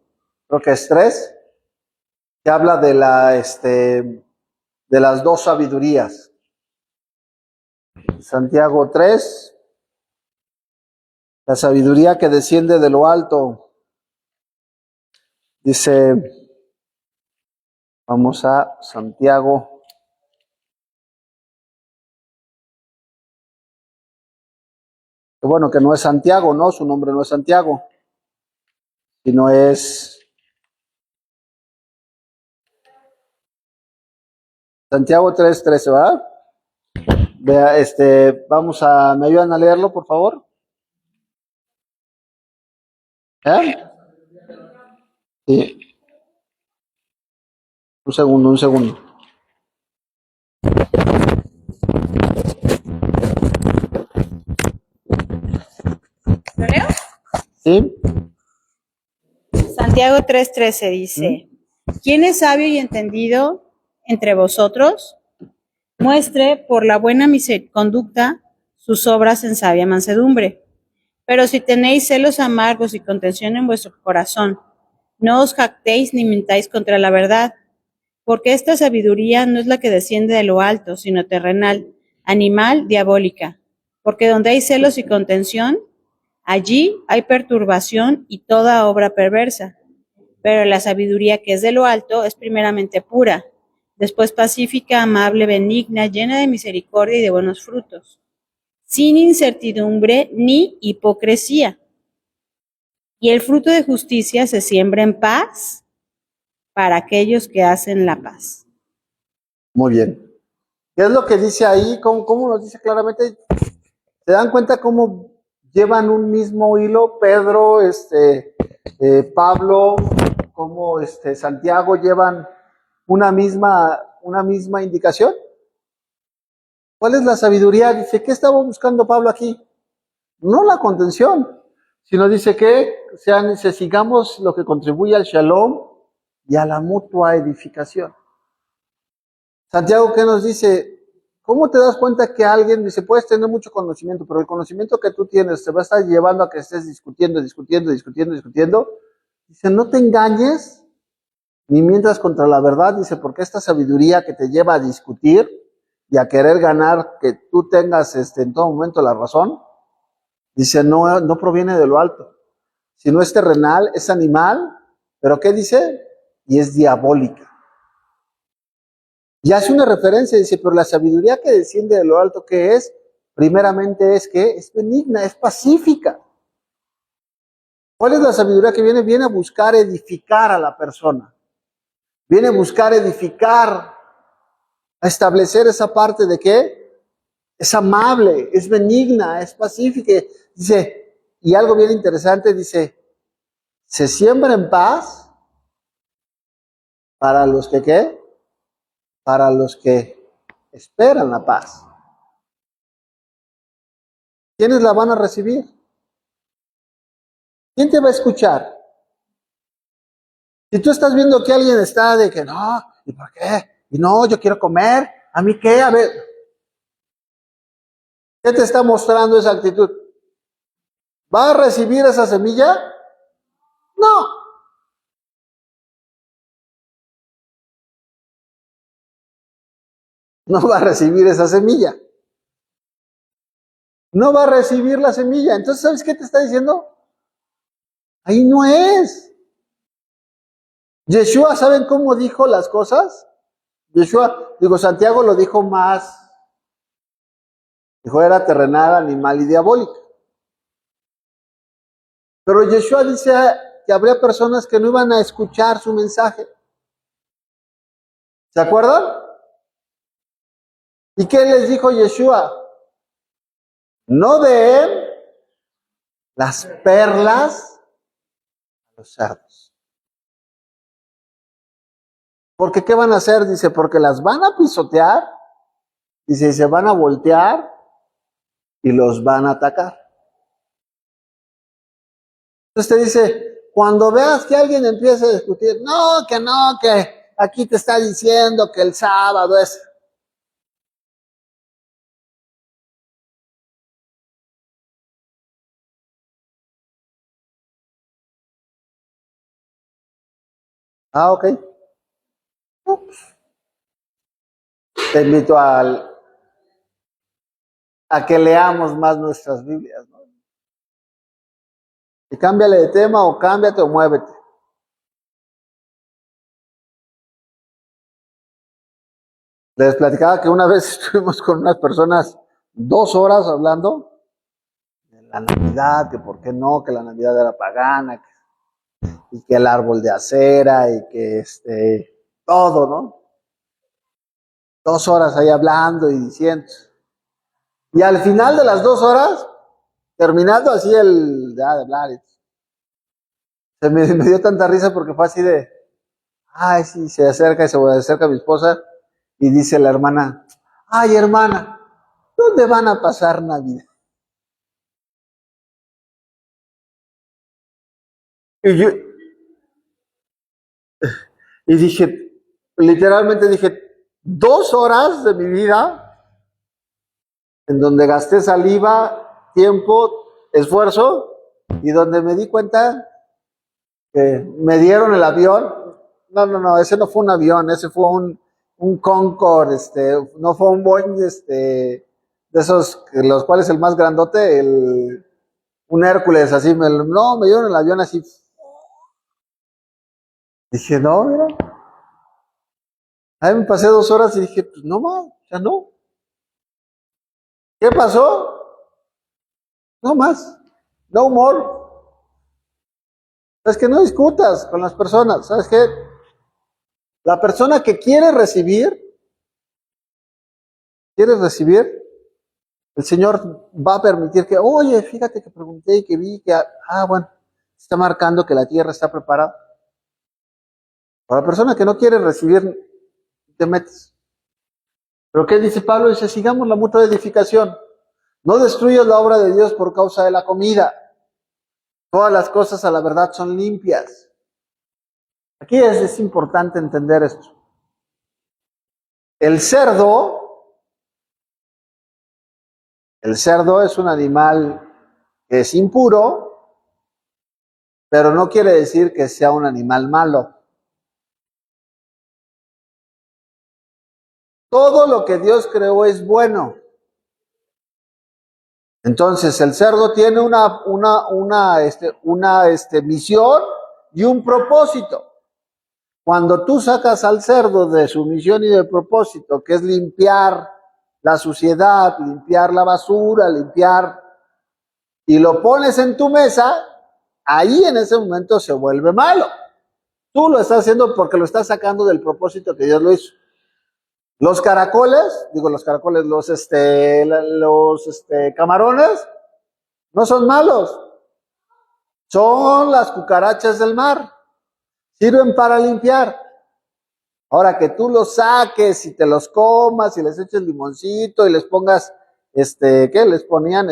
creo que es 3, que habla de de las dos sabidurías. Santiago 3, la sabiduría que desciende de lo alto. Dice, vamos a Santiago. Que bueno, que no es Santiago, ¿no? Su nombre no es Santiago, sino es Santiago 3:13, ¿verdad? Vea, ¿me ayudan a leerlo, por favor? ¿Eh? Sí. Un segundo. ¿Lo leo? ¿Sí? Santiago 3:13 dice, ¿quién es sabio y entendido entre vosotros? Muestre por la buena conducta sus obras en sabia mansedumbre. Pero si tenéis celos amargos y contención en vuestro corazón, no os jactéis ni mintáis contra la verdad, porque esta sabiduría no es la que desciende de lo alto, sino terrenal, animal, diabólica. Porque donde hay celos y contención, allí hay perturbación y toda obra perversa. Pero la sabiduría que es de lo alto es primeramente pura, después pacífica, amable, benigna, llena de misericordia y de buenos frutos, sin incertidumbre ni hipocresía. Y el fruto de justicia se siembra en paz para aquellos que hacen la paz. Muy bien. ¿Qué es lo que dice ahí? ¿Cómo nos dice claramente? ¿Se dan cuenta cómo llevan un mismo hilo? Pedro, Pablo, como Santiago llevan una misma indicación. ¿Cuál es la sabiduría? Dice, ¿qué estaba buscando Pablo aquí? No la contención, sino dice que sigamos lo que contribuye al shalom y a la mutua edificación. Santiago, ¿qué nos dice? ¿Cómo te das cuenta que alguien dice, puedes tener mucho conocimiento, pero el conocimiento que tú tienes te va a estar llevando a que estés discutiendo? Dice, no te engañes ni mientas contra la verdad, dice, porque esta sabiduría que te lleva a discutir y a querer ganar, que tú tengas en todo momento la razón, dice, no proviene de lo alto, sino es terrenal, es animal, pero ¿qué dice? Y es diabólica. Y hace una referencia, dice, pero la sabiduría que desciende de lo alto, ¿qué es? Primeramente es que es benigna, es pacífica. ¿Cuál es la sabiduría que viene? Viene a buscar edificar a la persona. Viene a buscar edificar, a establecer esa parte de qué? Es amable, es benigna, es pacífica. Dice, y algo bien interesante, dice, se siembra en paz para los que ¿qué? Para los que esperan la paz. ¿Quiénes la van a recibir? ¿Quién te va a escuchar? Si tú estás viendo que alguien está de que no, ¿y por qué? Y no, yo quiero comer, ¿a mí qué? A ver, ¿qué te está mostrando esa actitud? ¿Va a recibir esa semilla? No. no va a recibir esa semilla. No va a recibir la semilla. Entonces, ¿sabes qué te está diciendo? Ahí no es. Yeshua, ¿saben cómo dijo las cosas? Santiago lo dijo más. Dijo, era terrenal, animal y diabólica. Pero Yeshua dice que habría personas que no iban a escuchar su mensaje. ¿Se acuerdan? ¿Y qué les dijo Yeshua? No den las perlas a los cerdos. Porque ¿qué van a hacer? Dice, porque las van a pisotear, dice, y se van a voltear y los van a atacar. Entonces te dice, cuando veas que alguien empieza a discutir, no, que aquí te está diciendo que el sábado es... Ah, ok. Te invito a que leamos más nuestras Biblias, ¿no? Y cámbiale de tema o cámbiate o muévete. Les platicaba que una vez estuvimos con unas personas 2 horas hablando de la Navidad, que por qué no, que la Navidad era pagana, y que el árbol de acera, y que todo, ¿no? 2 horas ahí hablando y diciendo. Y al final de las 2 horas, terminando así de hablar, se me dio tanta risa porque fue así de, ay, sí, se acerca mi esposa y dice la hermana, ay, hermana, ¿dónde van a pasar Navidad? Y yo, y dije, literalmente dije, 2 horas de mi vida en donde gasté saliva, tiempo, esfuerzo, y donde me di cuenta que me dieron el avión. No, ese no fue un avión, ese fue un Concorde, no fue un Boeing, de esos, los cuales el más grandote, un Hércules, así, me dieron el avión así. Dije, no, mira. Ahí me pasé 2 horas y dije, pues no más, ya no. ¿Qué pasó? No más, no more. Es que no discutas con las personas, ¿sabes qué? La persona que quiere recibir, el Señor va a permitir que, oye, fíjate que pregunté y que vi que, bueno, está marcando que la tierra está preparada. Para la persona que no quiere recibir, te metes. Pero ¿qué dice Pablo? Dice, sigamos la mutua edificación. No destruyas la obra de Dios por causa de la comida. Todas las cosas a la verdad son limpias. Aquí es importante entender esto. El cerdo es un animal que es impuro, pero no quiere decir que sea un animal malo. Todo lo que Dios creó es bueno. Entonces, el cerdo tiene una misión y un propósito. Cuando tú sacas al cerdo de su misión y de propósito, que es limpiar la suciedad, limpiar la basura, y lo pones en tu mesa, ahí en ese momento se vuelve malo. Tú lo estás haciendo porque lo estás sacando del propósito que Dios lo hizo. Los camarones no son malos, son las cucarachas del mar, sirven para limpiar. Ahora que tú los saques y te los comas y les eches limoncito y les pongas, ¿qué? Les ponían,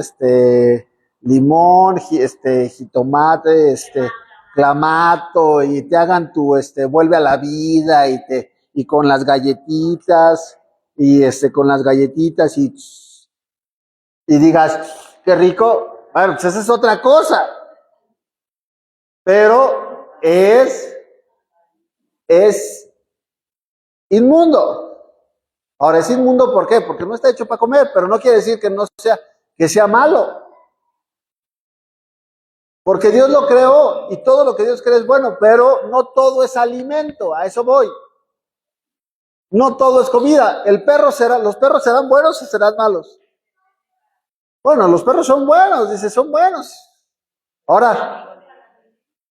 limón, jitomate, clamato, y te hagan tu, vuelve a la vida, y con las galletitas, y digas, qué rico. Bueno, pues esa es otra cosa. Pero es inmundo. Ahora es inmundo, ¿por qué? Porque no está hecho para comer, pero no quiere decir que sea malo. Porque Dios lo creó y todo lo que Dios cree es bueno, pero no todo es alimento, a eso voy. No todo es comida. Los perros serán buenos o serán malos. Bueno, los perros son buenos, dice, son buenos. Ahora,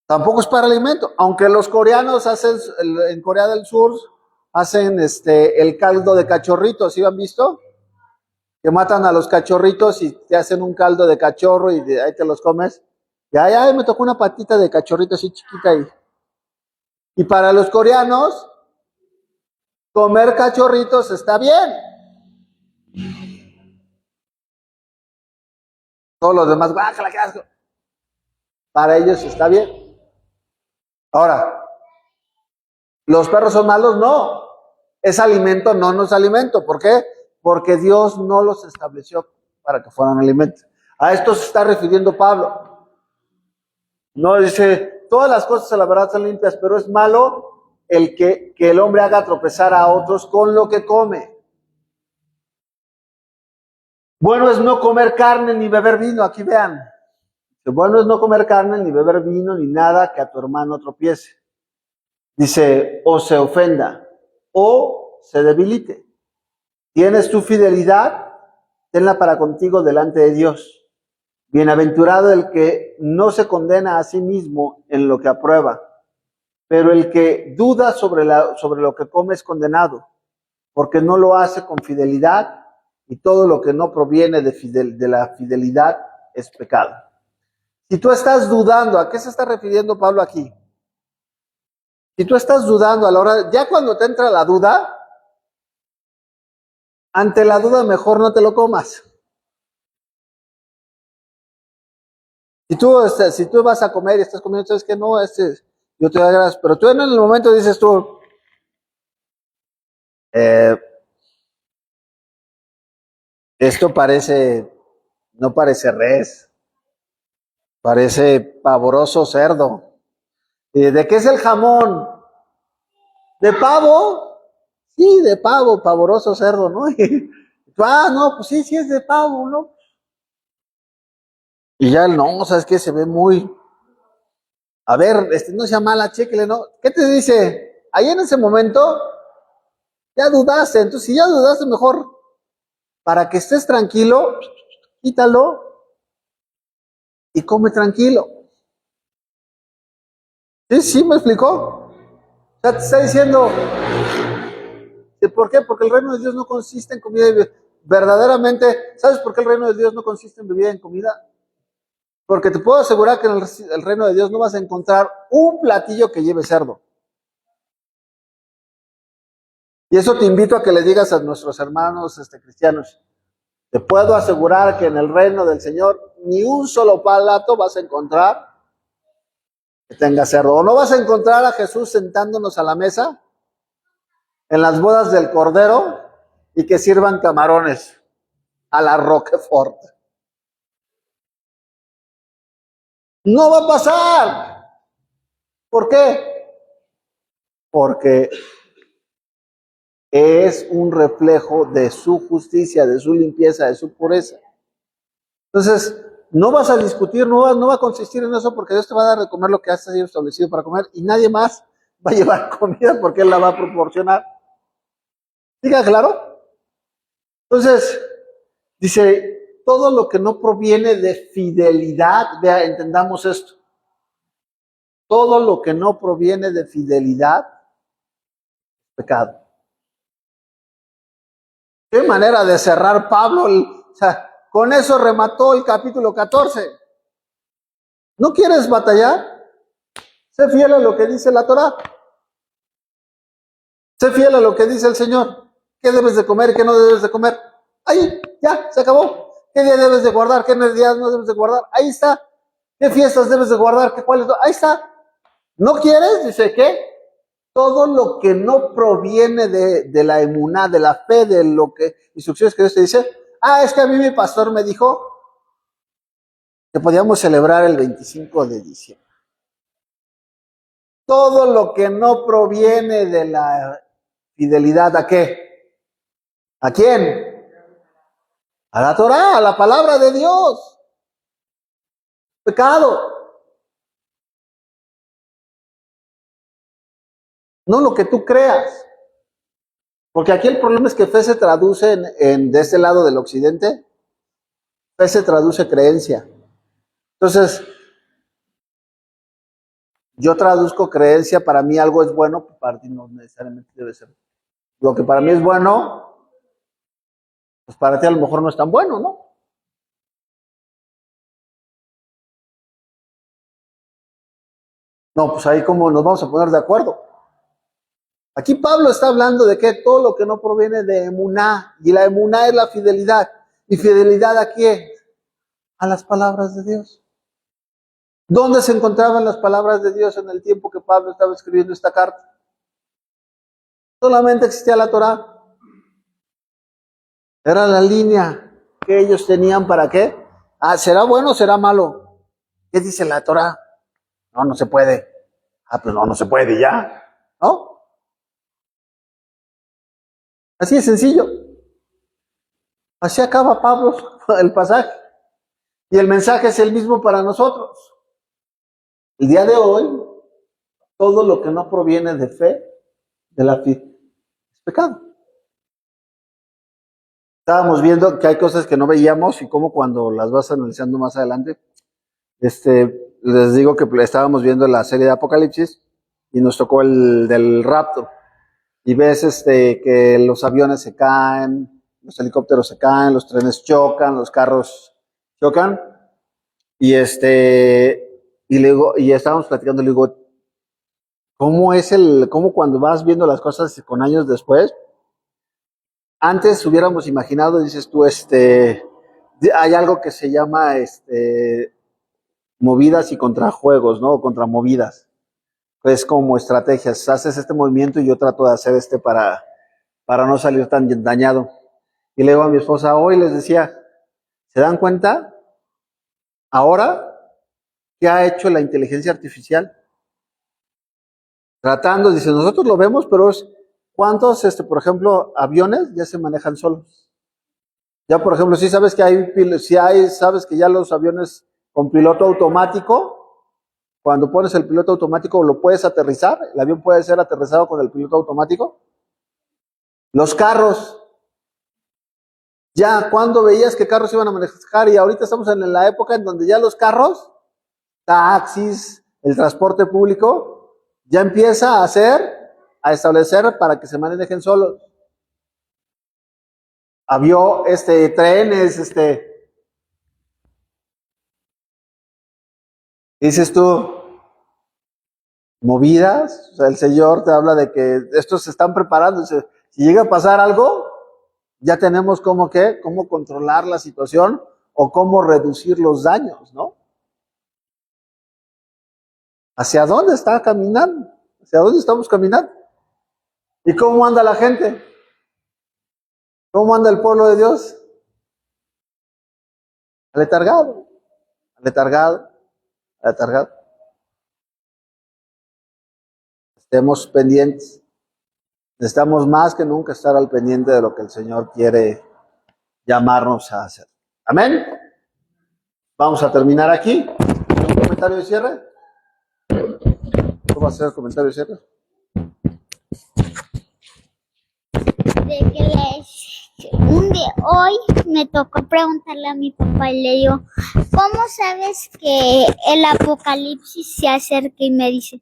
tampoco es para alimento, aunque los coreanos en Corea del Sur, hacen el caldo de cachorritos, ¿sí lo han visto? Que matan a los cachorritos y te hacen un caldo de cachorro y ahí te los comes. Y ay, me tocó una patita de cachorrito así chiquita ahí. Y para los coreanos, comer cachorritos está bien. Todos los demás, ¡guácala, qué asco! Para ellos está bien. Ahora, ¿los perros son malos? No. Es alimento, no es alimento. ¿Por qué? Porque Dios no los estableció para que fueran alimento. A esto se está refiriendo Pablo. No dice, todas las cosas a la verdad son limpias, pero es malo que el hombre haga tropezar a otros con lo que come. Bueno es no comer carne ni beber vino. Aquí vean. Bueno es no comer carne ni beber vino ni nada que a tu hermano tropiece. Dice, o se ofenda, o se debilite. ¿Tienes tu fidelidad? Tenla para contigo delante de Dios. Bienaventurado el que no se condena a sí mismo en lo que aprueba, pero el que duda sobre lo que come es condenado, porque no lo hace con fidelidad, y todo lo que no proviene de la fidelidad es pecado. Si tú estás dudando, ¿a qué se está refiriendo Pablo aquí? Si tú estás dudando a la hora, ya cuando te entra la duda, ante la duda mejor no te lo comas. Si tú vas a comer y estás comiendo, sabes que no, yo te doy gracias, pero tú en el momento dices tú, esto no parece res, parece pavoroso cerdo. ¿De qué es el jamón? ¿De pavo? Sí, de pavo, pavoroso cerdo, ¿no? No, pues sí es de pavo, ¿no? Y ya no, ¿sabes qué? Se ve muy... A ver, no sea mala, chéquele, ¿no? ¿Qué te dice? Ahí en ese momento, ya dudaste. Entonces, si ya dudaste, mejor, para que estés tranquilo, quítalo y come tranquilo. ¿Sí? ¿Me explicó? O sea, te está diciendo... ¿Por qué? Porque el reino de Dios no consiste en comida y bebida. Verdaderamente, ¿sabes por qué el reino de Dios no consiste en bebida y en comida? Porque te puedo asegurar que en el reino de Dios no vas a encontrar un platillo que lleve cerdo. Y eso te invito a que le digas a nuestros hermanos cristianos. Te puedo asegurar que en el reino del Señor ni un solo plato vas a encontrar que tenga cerdo. O no vas a encontrar a Jesús sentándonos a la mesa en las bodas del Cordero y que sirvan camarones a la Roquefort. No va a pasar. ¿Por qué? Porque es un reflejo de su justicia, de su limpieza, de su pureza. Entonces, no vas a discutir, no va a consistir en eso, porque Dios te va a dar de comer lo que has sido establecido para comer y nadie más va a llevar comida porque Él la va a proporcionar. ¿Diga claro? Entonces, dice, todo lo que no proviene de fidelidad, vea, entendamos esto. Todo lo que no proviene de fidelidad es pecado. Qué manera de cerrar Pablo. O sea, con eso remató el capítulo 14. ¿No quieres batallar? Sé fiel a lo que dice la Torá. Sé fiel a lo que dice el Señor. ¿Qué debes de comer y qué no debes de comer? Ahí, ya, se acabó. ¿Qué día debes de guardar? ¿Qué días no debes de guardar? Ahí está. ¿Qué fiestas debes de guardar? ¿Qué cuáles? Ahí está. ¿No quieres? Dice, ¿qué? Todo lo que no proviene de la emuná, de la fe, de lo que, instrucciones que Dios te dice. Es que a mí mi pastor me dijo que podíamos celebrar el 25 de diciembre. Todo lo que no proviene de la fidelidad, ¿a qué? ¿A quién? A la Torá, a la palabra de Dios. Pecado. No lo que tú creas. Porque aquí el problema es que fe se traduce de este lado del occidente, fe se traduce creencia. Entonces, yo traduzco creencia, para mí algo es bueno, para ti no necesariamente debe ser. Lo que para mí es bueno, pues para ti a lo mejor no es tan bueno, ¿no? No, pues ahí como nos vamos a poner de acuerdo. Aquí Pablo está hablando de que todo lo que no proviene de emuná, y la emuná es la fidelidad. ¿Y fidelidad a quién? A las palabras de Dios. ¿Dónde se encontraban las palabras de Dios en el tiempo que Pablo estaba escribiendo esta carta? Solamente existía la Torá. Era la línea que ellos tenían para qué. Ah, ¿será bueno o será malo? ¿Qué dice la Torá? No, no se puede. Ah, pues no se puede ya. ¿No? Así de sencillo. Así acaba Pablo el pasaje. Y el mensaje es el mismo para nosotros. El día de hoy, todo lo que no proviene de fe, de la fe, es pecado. Estábamos viendo que hay cosas que no veíamos y cómo cuando las vas analizando más adelante, les digo que estábamos viendo la serie de Apocalipsis y nos tocó el del rapto. Y ves que los aviones se caen, los helicópteros se caen, los trenes chocan, los carros chocan. Y y estábamos platicando, le digo, cómo cuando vas viendo las cosas con años después, antes hubiéramos imaginado, dices tú, hay algo que se llama movidas y contrajuegos, ¿no? O contramovidas. Es como estrategias. Haces este movimiento y yo trato de hacer para no salir tan dañado. Y le digo a mi esposa, hoy les decía, ¿se dan cuenta? Ahora, ¿qué ha hecho la inteligencia artificial? Tratando, dice, nosotros lo vemos, pero ¿cuántos, por ejemplo, aviones ya se manejan solos? Ya, por ejemplo, sí sabes que sabes que ya los aviones con piloto automático, cuando pones el piloto automático lo puedes aterrizar, el avión puede ser aterrizado con el piloto automático. Los carros, ya, ¿cuándo veías que carros iban a manejar? Y ahorita estamos en la época en donde ya los carros, taxis, el transporte público, ya empieza a establecer para que se manejen solos. Trenes, dices tú, movidas, o sea, el Señor te habla de que estos se están preparando, si llega a pasar algo, ya tenemos cómo controlar la situación o cómo reducir los daños, ¿no? ¿Hacia dónde está caminando? ¿Hacia dónde estamos caminando? ¿Y cómo anda la gente? ¿Cómo anda el pueblo de Dios? Aletargado, aletargado, aletargado. Estemos pendientes. Necesitamos más que nunca estar al pendiente de lo que el Señor quiere llamarnos a hacer. Amén. Vamos a terminar aquí. ¿Un comentario de cierre? ¿Cómo va a ser el comentario de cierre? De que un día hoy me tocó preguntarle a mi papá y le digo, ¿cómo sabes que el apocalipsis se acerca? Y me dice,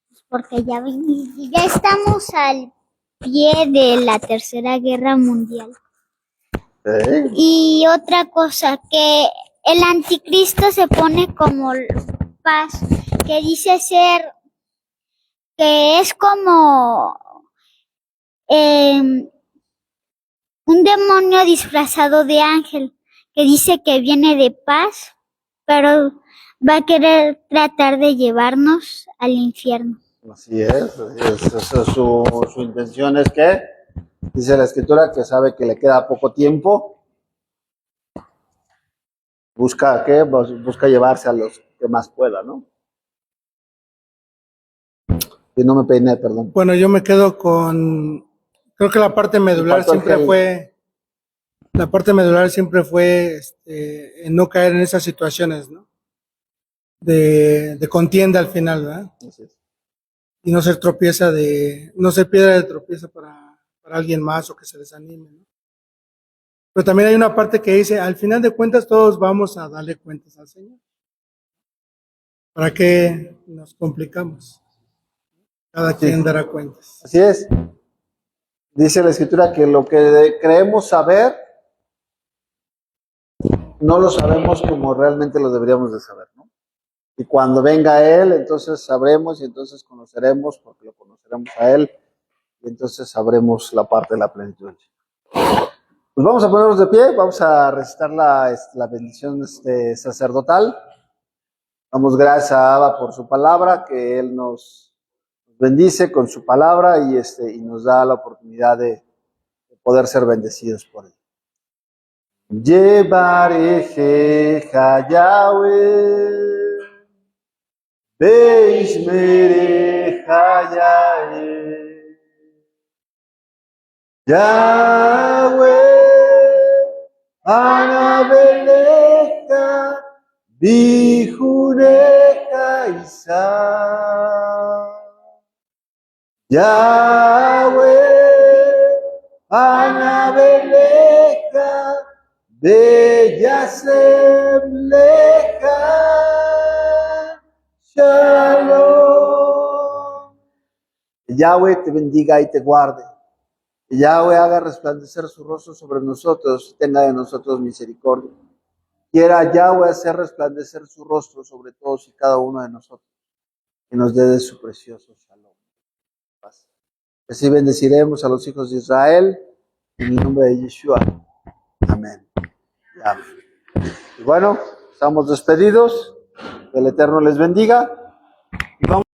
pues porque ya estamos al pie de la Tercera Guerra Mundial. Y otra cosa, que el anticristo se pone como paz, que dice ser, que es como un demonio disfrazado de ángel, que dice que viene de paz, pero va a querer tratar de llevarnos al infierno. Así es. Su intención es que, dice la Escritura, que sabe que le queda poco tiempo. Busca llevarse a los que más pueda, ¿no? Y no me peiné, perdón. Bueno, yo me quedo con, creo que la parte medular siempre fue la parte medular siempre fue en no caer en esas situaciones, ¿no? De contienda al final, ¿verdad? Así es. Y no ser no ser piedra de tropiezo para alguien más o que se desanime, ¿no? Pero también hay una parte que dice, al final de cuentas todos vamos a darle cuentas al Señor. ¿Para qué nos complicamos? Cada quien dará cuentas. Así es. Dice la Escritura que lo que creemos saber, no lo sabemos como realmente lo deberíamos de saber, ¿no? Y cuando venga Él, entonces sabremos y entonces conoceremos, porque lo conoceremos a Él, y entonces sabremos la parte de la plenitud. Pues vamos a ponernos de pie, vamos a recitar la bendición sacerdotal. Damos gracias a Abba por su palabra, que Él nos bendice con su palabra y nos da la oportunidad de poder ser bendecidos por Él. Yevarejeja Yahweh, Beishmereja Yahweh, Yahweh, Anabeleja, Bijuneja Isa, Yahweh, Anabeleja, Beyasem Leja, Shalom. Que Yahweh te bendiga y te guarde. Que Yahweh haga resplandecer su rostro sobre nosotros y tenga de nosotros misericordia. Quiera Yahweh hacer resplandecer su rostro sobre todos y cada uno de nosotros. Que nos dé de su precioso Shalom. Paz. Así bendeciremos a los hijos de Israel en el nombre de Yeshua. Amén. Amén. Y bueno, estamos despedidos. Que el Eterno les bendiga. Y vamos